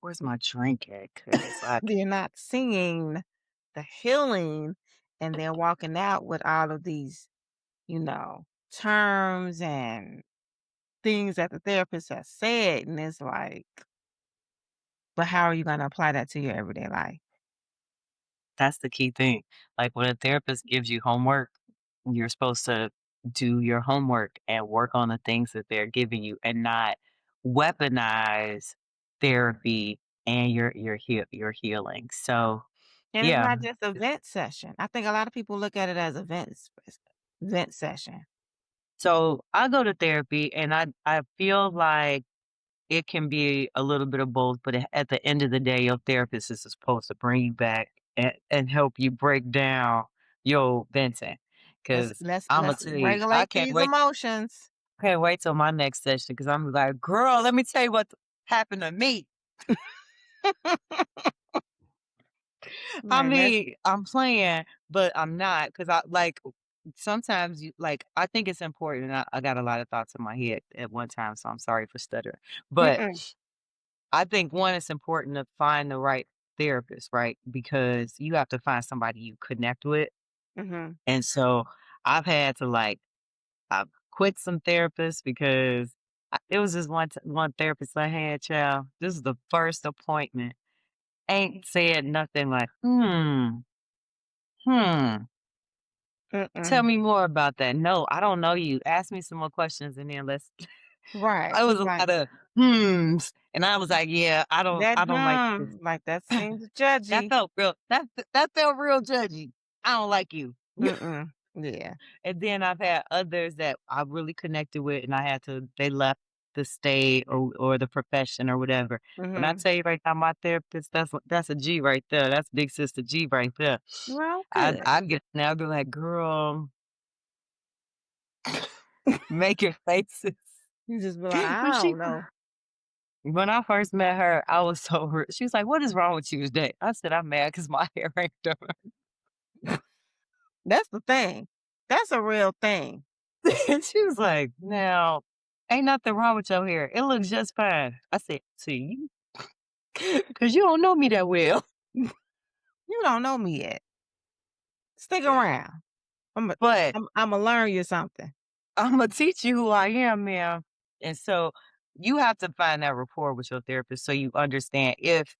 Where's my drink at? 'Cause they're not seeing the healing and they're walking out with all of these, you know, terms and things that the therapist has said. And it's like, but how are you going to apply that to your everyday life? that's the key thing. Like, when a therapist gives you homework, you're supposed to do your homework and work on the things that they're giving you and not weaponize therapy and your healing. So, And it's yeah. not just a vent session. I think a lot of people look at it as a vent session. So I go to therapy and I feel like it can be a little bit of both, but at the end of the day, your therapist is supposed to bring you back and help you break down your venting. Let's Cause let's Imma let's tell you, I regulate these emotions. can't wait till my next session because I'm like, girl, let me tell you what happened to me. I Right, let's mean, I'm playing, but I'm not because I like sometimes you like I think it's important. And I got a lot of thoughts in my head at one time, so I'm sorry for stuttering. But mm-mm, I think one, it's important to find the right therapist, right? Because you have to find somebody you connect with. mhm, And so I've had to like I've quit some therapists because it was just one therapist I had, child. This is the first appointment. Ain't said nothing like, hmm. Tell mm-mm. me more about that. No, I don't know you. Ask me some more questions and then let's Right, I was it's a like, lot of "hmms," and I was like, "Yeah, that I don't like this." like, that seems That judgy. felt real that felt real judgy. I don't like you. Mm-mm, yeah, And then I've had others that I really connected with and I had to they left the state or the profession or whatever. When I mhm. tell you right now, my therapist, that's a G right there. That's big sister G right there. Well, I good. I get now be like, "Girl, make your faces." You just be like, When "I she don't know." when I first met her, I was so she was like, "What is wrong with you today?" I said, "I'm mad because my hair ain't done." That's the thing. That's a real thing. And she was like, "Now, ain't nothing wrong with your hair. It looks just fine." I said, "See, because you don't know me that well." You don't know me yet. Stick around. Imma But Imma learn you something. Imma teach you who I am, ma'am. And so you have to find that rapport with your therapist so you understand if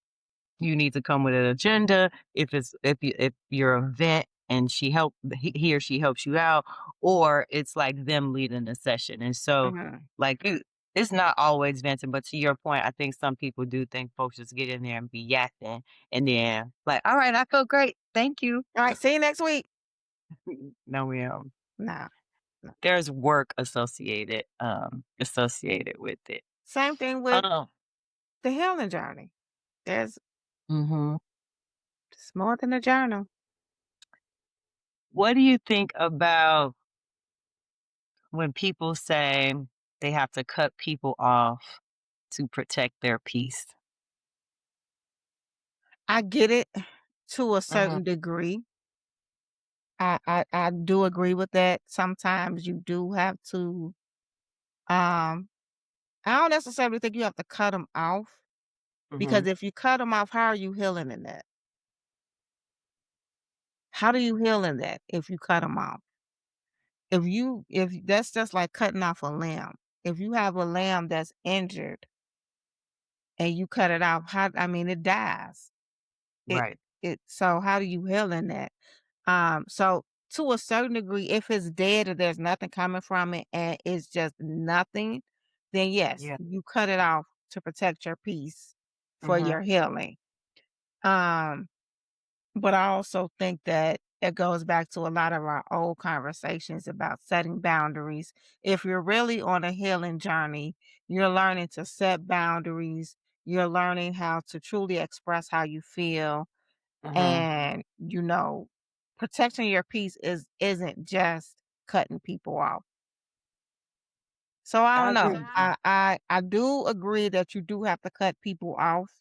you need to come with an agenda, if you're a vet and he or she helps you out, or it's like them leading the session. And so Mhm. like it's not always venting, but to your point, I think some people do think folks just get in there and be yakking and then like, all right, I feel great. Thank you. Alright, see you next week. No, No, no. there's work associated with it. Same thing with Um, the healing journey. There's mhm. It's more than a journal. What do you think about when people say they have to cut people off to protect their peace? I get it to a Mhm, certain degree. I do agree with that. Sometimes you do have to, um I don't necessarily think you have to cut them off, because mhm, if you cut them off, how are you healing in that? How do you heal in that if you cut them off? If that's just like cutting off a limb. If you have a limb that's injured and you cut it off, it dies. It right. so how do you heal in that? So to a certain degree, if it's dead or there's nothing coming from it and it's just nothing, then yes, Yeah. you cut it off to protect your peace for Mhm, your healing. Um, but I also think that it goes back to a lot of our old conversations about setting boundaries. If you're really on a healing journey, you're learning to set boundaries. You're learning how to truly express how you feel, mhm. and, protecting your peace isn't just cutting people off. So I I don't agree know. with you. I do agree that you do have to cut people off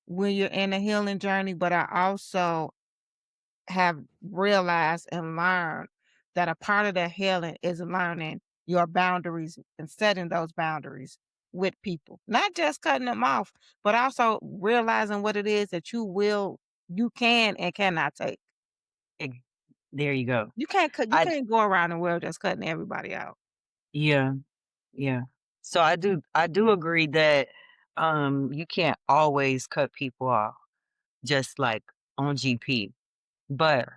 when you're in a healing journey, but I also have realized and learned that a part of that healing is learning your boundaries and setting those boundaries with people. Not just cutting them off, but also realizing what it is that you can and cannot take. Ex There you go. You I can't go around the world just cutting everybody out. Yeah, yeah. So I do agree that, you can't always cut people off just, like, on GP, but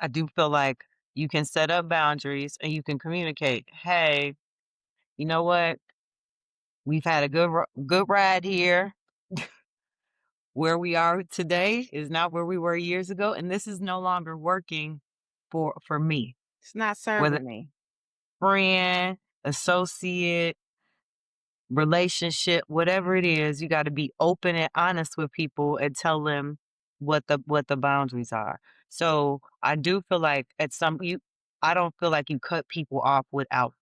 I do feel like you can set up boundaries and you can communicate, "Hey, you know what? We've had a good ride here. Where we are today is not where we were years ago, and this is no longer working for me." It's not Whether serving me. friend, associate, relationship, whatever it is, you gotta be open and honest with people and tell them what the boundaries are. So, I do feel like at some you I don't feel like you cut people off without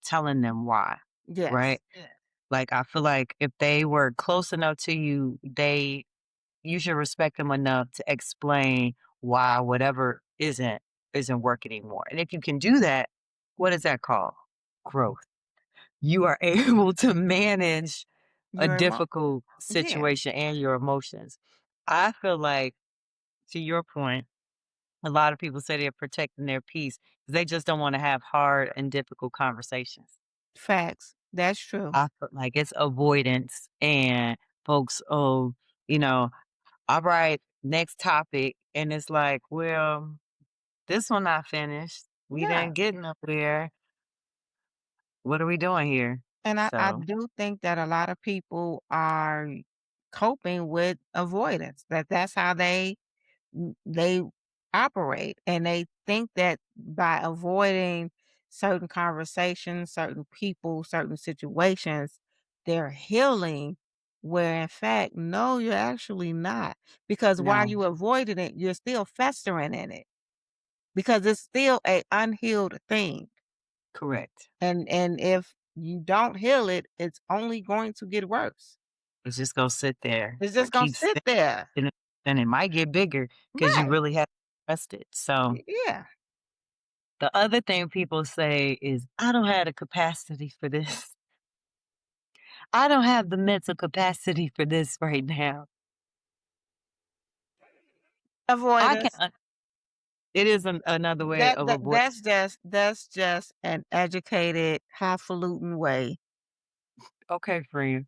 telling them why, Yes. right? Yeah. Like, I feel like if they were close enough to you, you should respect them enough to explain why whatever isn't working anymore. And if you can do that, what is that called? Growth. You are able to manage a Your difficult yeah, situation and your emotions. I feel like, to your point, a lot of people say they're protecting their peace 'cause they just don't want to have hard and difficult conversations. facts. That's true. I feel like it's avoidance and folks, oh, you know, all right, next topic. And it's like, well, this one not finished. We Yeah. didn't get nowhere. What are we doing here? And I So, do think that a lot of people are coping with avoidance, that's how they operate, and they think that by avoiding certain conversations, certain people, certain situations, they're healing, where in fact, no, you're actually not. Because while no, you avoiding it, you're still festering in it because it's still a unhealed thing. correct. And if you don't heal it, it's only going to get worse. It's just gonna sit there It's or just gonna keep sit sitting, there. and it might get bigger because you Right. really haven't addressed it. So Yeah. the other thing people say is, I don't have the capacity for this. I don't have the mental capacity for this right now. I can Avoidance. it is another way That of that avoid that's just an educated, highfalutin way. okay, friend.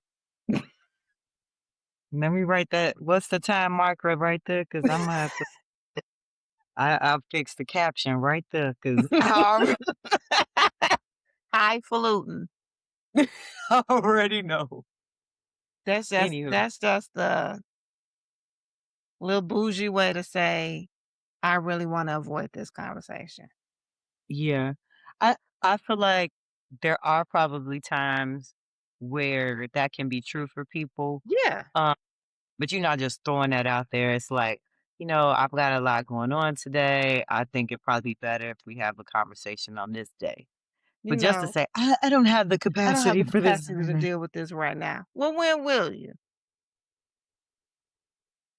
Let me write that. What's the time marker right there? Because I'm gonna have to I'll fix the caption right there because Highfalutin. I already know. That's just Anywho, that's just the little bougie way to say, "I really wanna avoid this conversation." yeah. I I feel like there are probably times where that can be true for people. Yeah. Um, but you're not just throwing that out there. It's like, I've got a lot going on today. I think it'd probably be better if we have a conversation on this day. You But just to know, say, I don't have the "I don't have capacity the for this capacity right to now. deal with this right now." Well, when will you?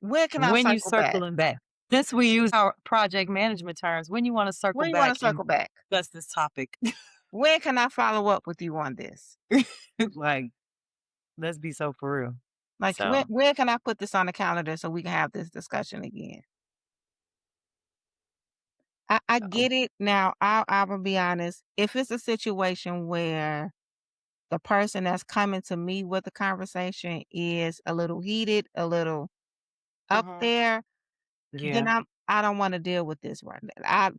When can I When you cycle back? circling back. Since we use our project management terms, when you want to circle When you wanna back and circle back? discuss this topic. When can I follow up with you on this? Like, let's be so for real. Like, when So, when can I put this on the calendar so we can have this discussion again? I oh, get it. Now, I will be honest, if it's a situation where the person that's coming to me with the conversation is a little heated, a little up mhm, there, then yeah, I don't wanna deal with this right now.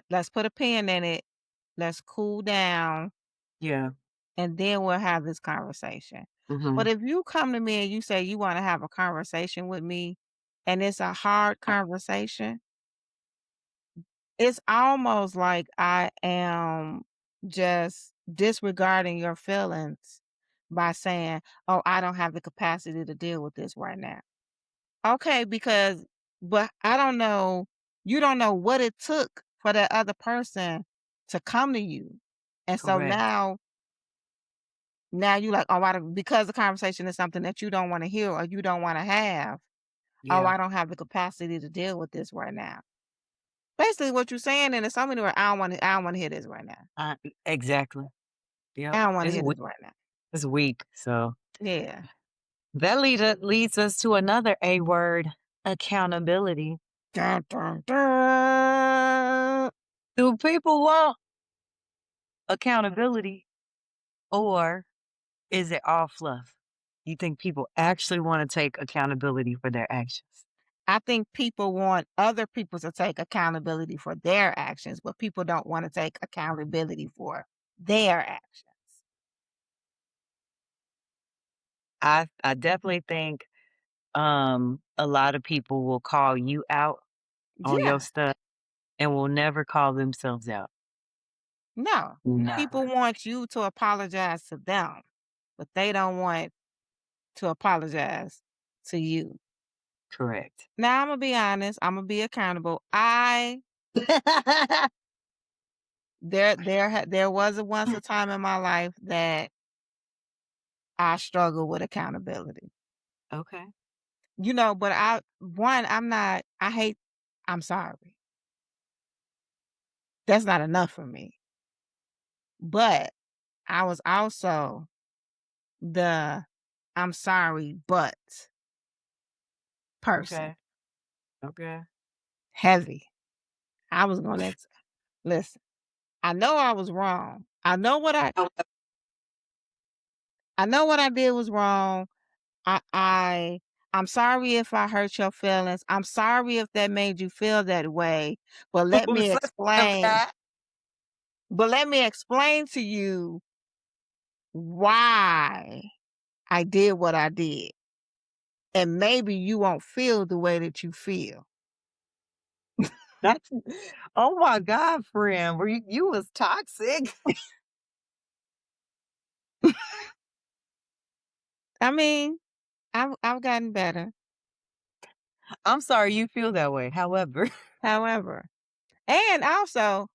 Let's put a pin in it, let's cool down, yeah, and then we'll have this conversation. But mhm, if you come to me and you say you wanna have a conversation with me, and it's a hard conversation, it's almost like I am just disregarding your feelings by saying, "Oh, I don't have the capacity to deal with this right now." Okay, but I don't know, you don't know what it took for that other person to come to you. And so correct. now you like, "Oh, I don't," because the conversation is something that you don't wanna hear or you don't wanna have. "Oh, Yeah, I don't have the capacity to deal with this right now." Basically what you're saying in so many words, I don't wanna hear this right now. I exactly. Yep, I don't wanna hear this right now. it's weak, so Yeah. that leads us to another A word, accountability. Dun, dun, dun. Do people want accountability or is it all fluff? You think people actually wanna take accountability for their actions? I think people want other people to take accountability for their actions, but people don't wanna take accountability for their actions. I definitely think, a lot of people will call you out on your Yeah. stuff and will never call themselves out. No. People Nah, want you to apologize to them, but they don't want to apologize to you. correct. Now, Imma be honest, Imma be accountable. I there was a once a time in my life that I struggled with accountability. Okay, But I'm not I hate I'm sorry. That's not enough for me. But I was also the "I'm sorry, but" person. okay, okay. Heavy. I was gonna listen, I know I was wrong. I know what I did was wrong. I'm sorry if I hurt your feelings. I'm sorry if that made you feel that way, but let Who me said explain. that? But let me explain to you why I did what I did. And maybe you won't feel the way that you feel. That's oh my god, friend, were you was toxic. I mean, I've gotten better. I'm sorry you feel that way, however However, and also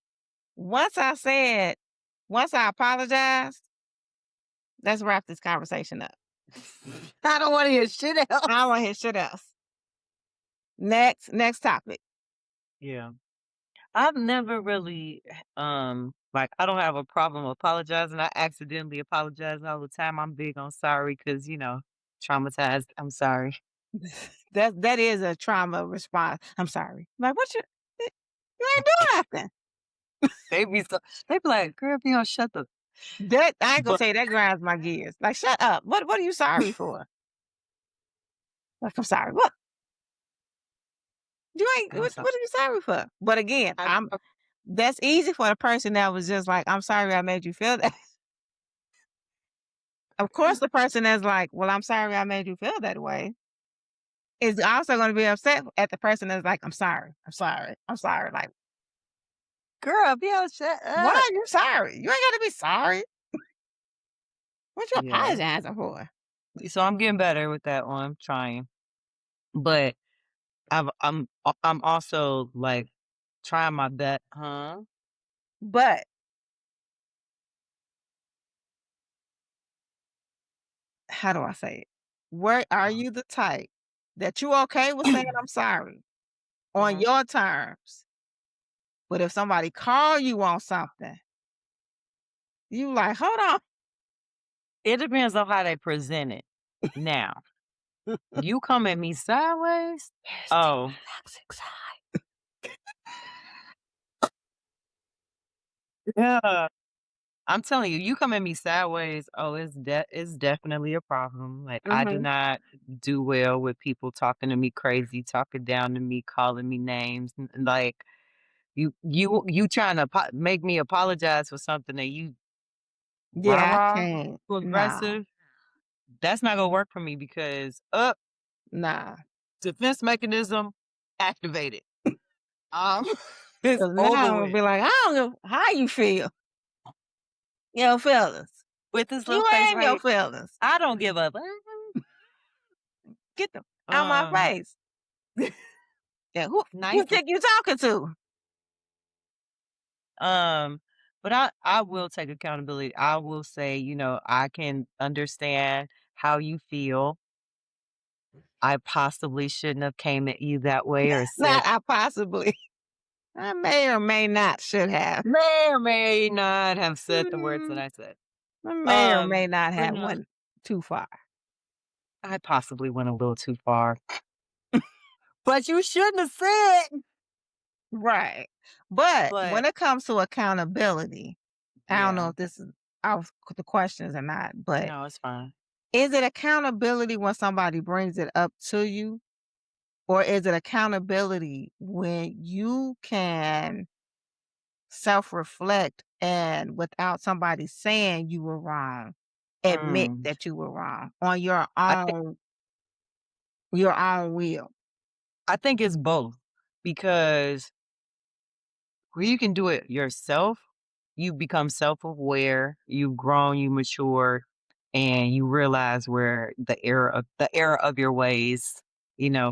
once I said, once I apologized, let's wrap this conversation up. I don't wanna hear shit I don't else. want to hear shit else. Next topic. Yeah. I've never really, like, I don't have a problem apologizing. I accidentally apologize all the time. I'm big on sorry because, traumatized. I'm sorry. That is a trauma response. I'm sorry. Like you ain't doing nothing. They be so, they be like, girl, if you don't shut the, That I ain't gonna but say that grinds my gears. Like, shut up. What are you sorry for? Like, I'm sorry. What? You ain't I'm sorry. what are you sorry for? But again, I, I'm that's easy for the person that was just like, I'm sorry I made you feel that. Of course, the person that's like, well, I'm sorry I made you feel that way is also gonna be upset at the person that's like, I'm sorry. I'm sorry. I'm sorry. Like, girl, if you don't shut why up. are you sorry? You ain't gotta be sorry. What you Yeah. apologizing for? So I'm getting better with that one. I'm trying. But I'm also like trying my best. Huh? But how do I say it? Where are Uh, you the type that you okay with saying I'm sorry on mhm. your terms, but if somebody call you on something, you like, hold on. It depends on how they present it. Now, you come at me sideways. There's the Oh, toxic side. yeah. I'm telling you, you come at me sideways, oh, it's definitely a problem. Like I do Mhm. not do well with people talking to me crazy, talking down to me, calling me names, like you trying to make me apologize for something that you rah Yeah, I rah can't. too Nah, aggressive. That's not gonna work for me because up nah. defense mechanism activated. Um, it's 'Cause now over I'm gonna with be like, I don't know how you feel. Your feelings. with this little You face and your right. feelings. I don't give up. Get them out my Um, face. Yeah, who nice. think you talking to? Um, but I will take accountability. I will say, I can understand how you feel. I possibly shouldn't have came at you that way or said Not I possibly. I may or may not should have. may or may not have said the words that Mm, I said. I may or may not But have no, went too far. I possibly went a little too far. But you shouldn't have said. Right. But But when it comes to accountability, I don't know yeah, if this is off the questions or not, but no, it's fine. is it accountability when somebody brings it up to you? Or is it accountability when you can self reflect and without somebody saying you were wrong, admit Mm. that you were wrong on I think your own will? I think it's both because where you can do it yourself. you become self-aware, you've grown, you mature, and you realize where the error of your ways,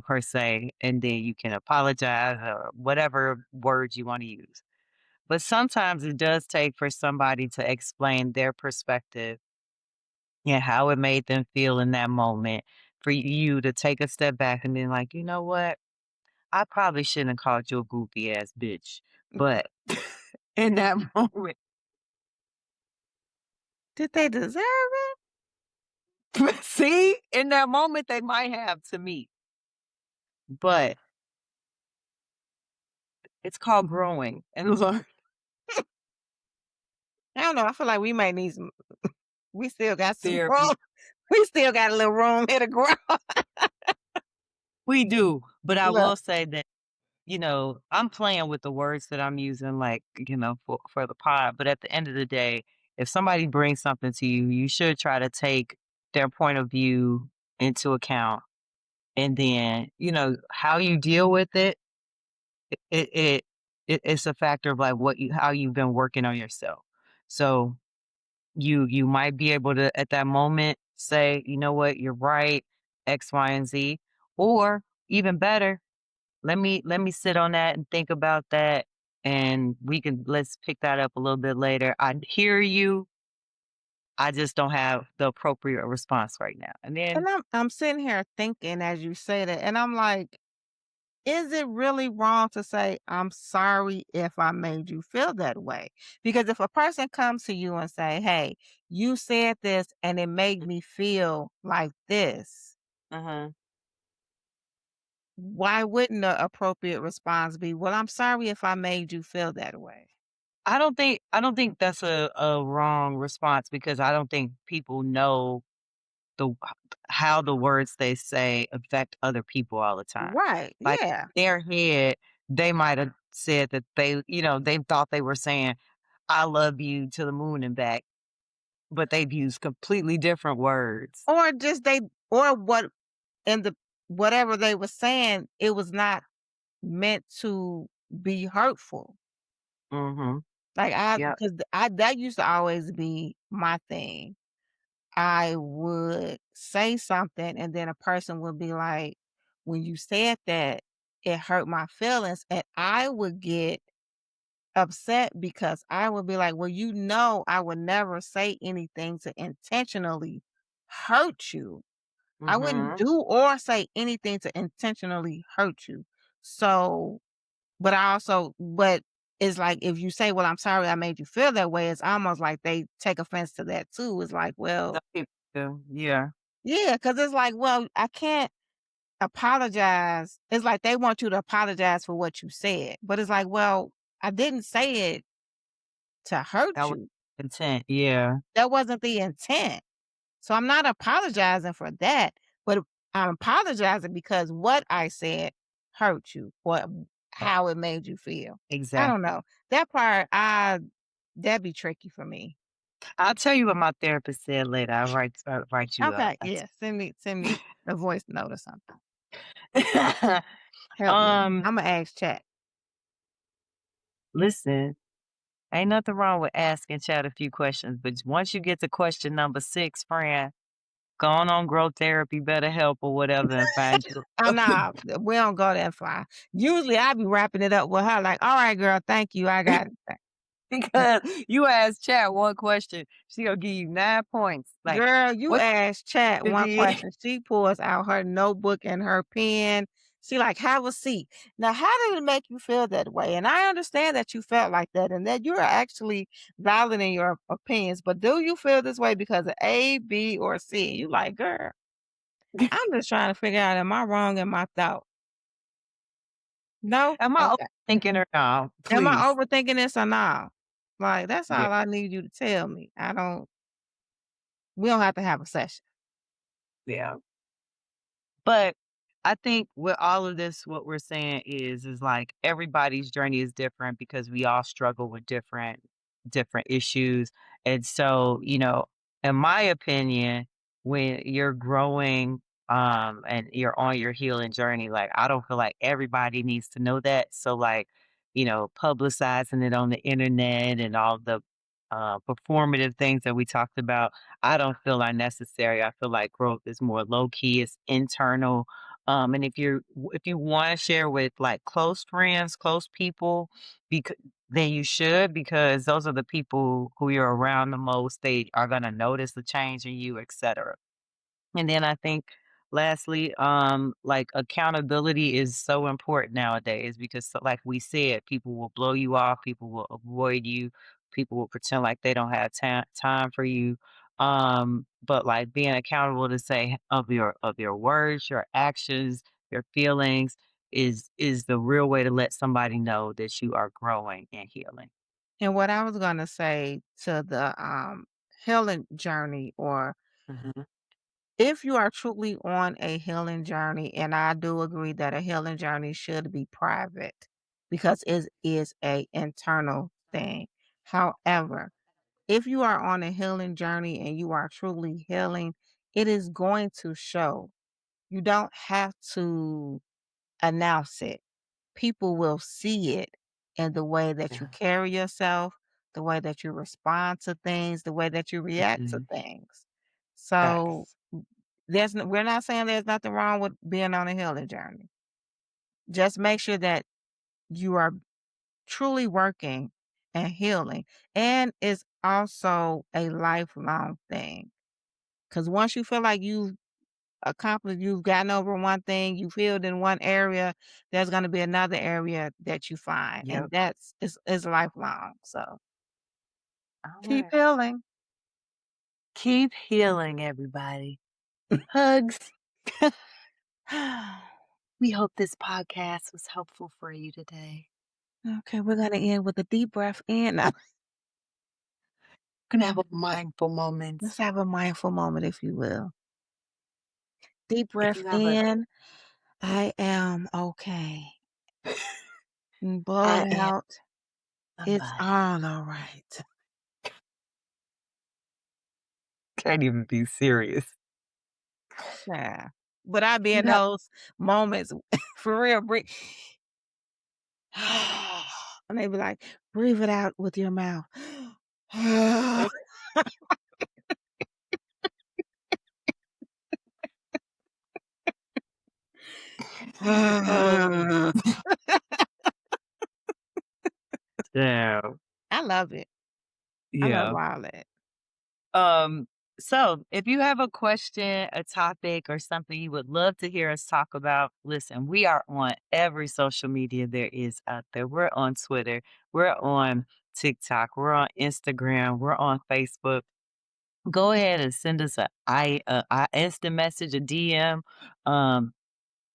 per se, and then you can apologize or whatever words you want to use. But sometimes it does take for somebody to explain their perspective and how it made them feel in that moment for you to take a step back and then like, you know what? I probably shouldn't have called you a goofy ass bitch. But in that moment, Did they deserve it? see, in that moment they might have to me. But it's called growing and learn I don't know. I feel like we might need some. We still got some therapy. room. We still got a little room here to grow. We do. But I Look, will say that I'm playing with the words that I'm using, like, for the pod. But at the end of the day, if somebody brings something to you, you should try to take their point of view into account. And then, how you deal with it, it, it's a factor of like how you've been working on yourself. So you might be able to at that moment say, you know what, you're right, X, Y, and Z. Or even better, let me sit on that and think about that, and let's pick that up a little bit later. I hear you. I just don't have the appropriate response right now. And then and I'm sitting here thinking as you say that, and I'm like, is it really wrong to say, I'm sorry if I made you feel that way? Because if a person comes to you and say, hey, you said this and it made me feel like this, uh why wouldn't the appropriate response be, well, I'm sorry if I made you feel that way? I don't think that's a wrong response because I don't think people know the how the words they say affect other people all the time. Right. Like Yeah. in their head, they might have said that they thought they were saying "I love you" to the moon and back, but they've used completely different words. Or just or what, in the, whatever they were saying, it was not meant to be hurtful. Mhm. Like Yep. because I that used to always be my thing. I would say something and then a person would be like, when you said that, it hurt my feelings. And I would get upset because I would be like, well, I would never say anything to intentionally hurt you. I wouldn't Mhm. do or say anything to intentionally hurt you. So, but it's like if you say, well, I'm sorry I made you feel that way, it's almost like they take offense to that too. It's like, well, Some people do. Yeah. yeah, because it's like, well, I can't apologize. It's like they want you to apologize for what you said. But it's like, well, I didn't say it to That hurt was you. intent. Yeah. That wasn't the intent. So I'm not apologizing for that, but I'm apologizing because what I said hurt you or Right. how it made you feel. I don't Exactly. know. That part, that'd be tricky for me. I'll tell you what my therapist said later. I'll write you up. Okay, yeah. Send me a voice note or something. That's Help me. um, I'ma ask chat. listen, ain't nothing wrong with asking Chad a few questions, but once you get to question number 6, friend, go on growth therapy, better help or whatever, and find you Oh, nah, we don't go that far. Usually, I be wrapping it up with her like, "All right, girl, thank you, I got it." because you ask Chad one question, she gonna give you 9 points. Like, Girl, you what ask chat you one did? question, she pulls out her notebook and her pen. She like, "Have a seat." Now, how did it make you feel that way? And I understand that you felt like that and that you're actually valid in your opinions, but do you feel this way because of A, B, or C? You like, "Girl, I'm just trying to figure out, am I wrong in my thought?" No? Am I Okay. overthinking or no? Am I Please. overthinking this or not? Like, that's Yeah. all I need you to tell me. We don't have to have a session. Yeah. But I think with all of this, what we're saying is like everybody's journey is different because we all struggle with different issues. And so, in my opinion, when you're growing and you're on your healing journey, like I don't feel like everybody needs to know that. So like, publicizing it on the internet and all the performative things that we talked about, I don't feel are necessary. I feel like growth is more low key, it's internal. And if you want to share with like close friends, close people, because then you should, because those are the people who you're around the most. They are gonna notice the change in you, etc. And then I think lastly, like accountability is so important nowadays because like we said, people will blow you off, people will avoid you, people will pretend like they don't have time for you. But like being accountable to say of your words, your actions, your feelings is the real way to let somebody know that you are growing and healing. And what I was gonna say to the, healing journey, or Mhm. if you are truly on a healing journey, and I do agree that a healing journey should be private because it is a internal thing. However, if you are on a healing journey and you are truly healing, it is going to show. You don't have to announce it. People will see it in the way that you Yeah. carry yourself, the way that you respond to things, the way that you react to Mhm. things. So Facts. we're not saying there's nothing wrong with being on a healing journey. Just make sure that you are truly working and healing. And it's also a lifelong thing. Because once you feel like you've accomplished, you've gotten over one thing, you've healed in one area, there's going to be another area that you find. And Yep. that's is lifelong. So All keep right. healing. Keep healing, everybody. Hugs. We hope this podcast was helpful for you today. Okay, we're going to end with a deep breath in. Now, Gonna have a mindful moment. let's have a mindful moment, if you will. Deep If breath you have a in. I am okay. And blow I it am out. It's somebody. all right. Can't even be serious. Yeah. But I be You in have those moments for real. Breathe. And they be like, breathe it out with your mouth. uh, yeah. I love it. I love Yeah. all that. Um, so if you have a question, a topic, or something you would love to hear us talk about, listen, we are on every social media there is out there. We're on Twitter, we're on TikTok, we're on Instagram, we're on Facebook. Go ahead and send us a instant message, a DM, um,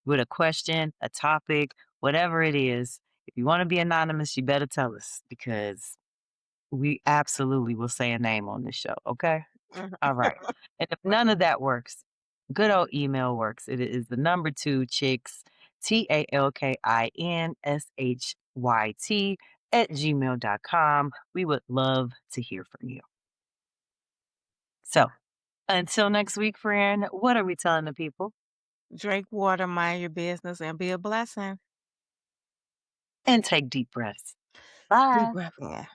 with a question, a topic, whatever it is. If you want to be anonymous, you better tell us because we absolutely will say a name on this show. Okay. Mhm. All right. And if none of that works, good old email works. It is the number two chicks, TALKINSHYT at gmail.com. We would love to hear from you. So until next week, friend, what are we telling the people? Drink water, mind your business, and be a blessing. And take deep breaths. Deep Bye. breath in.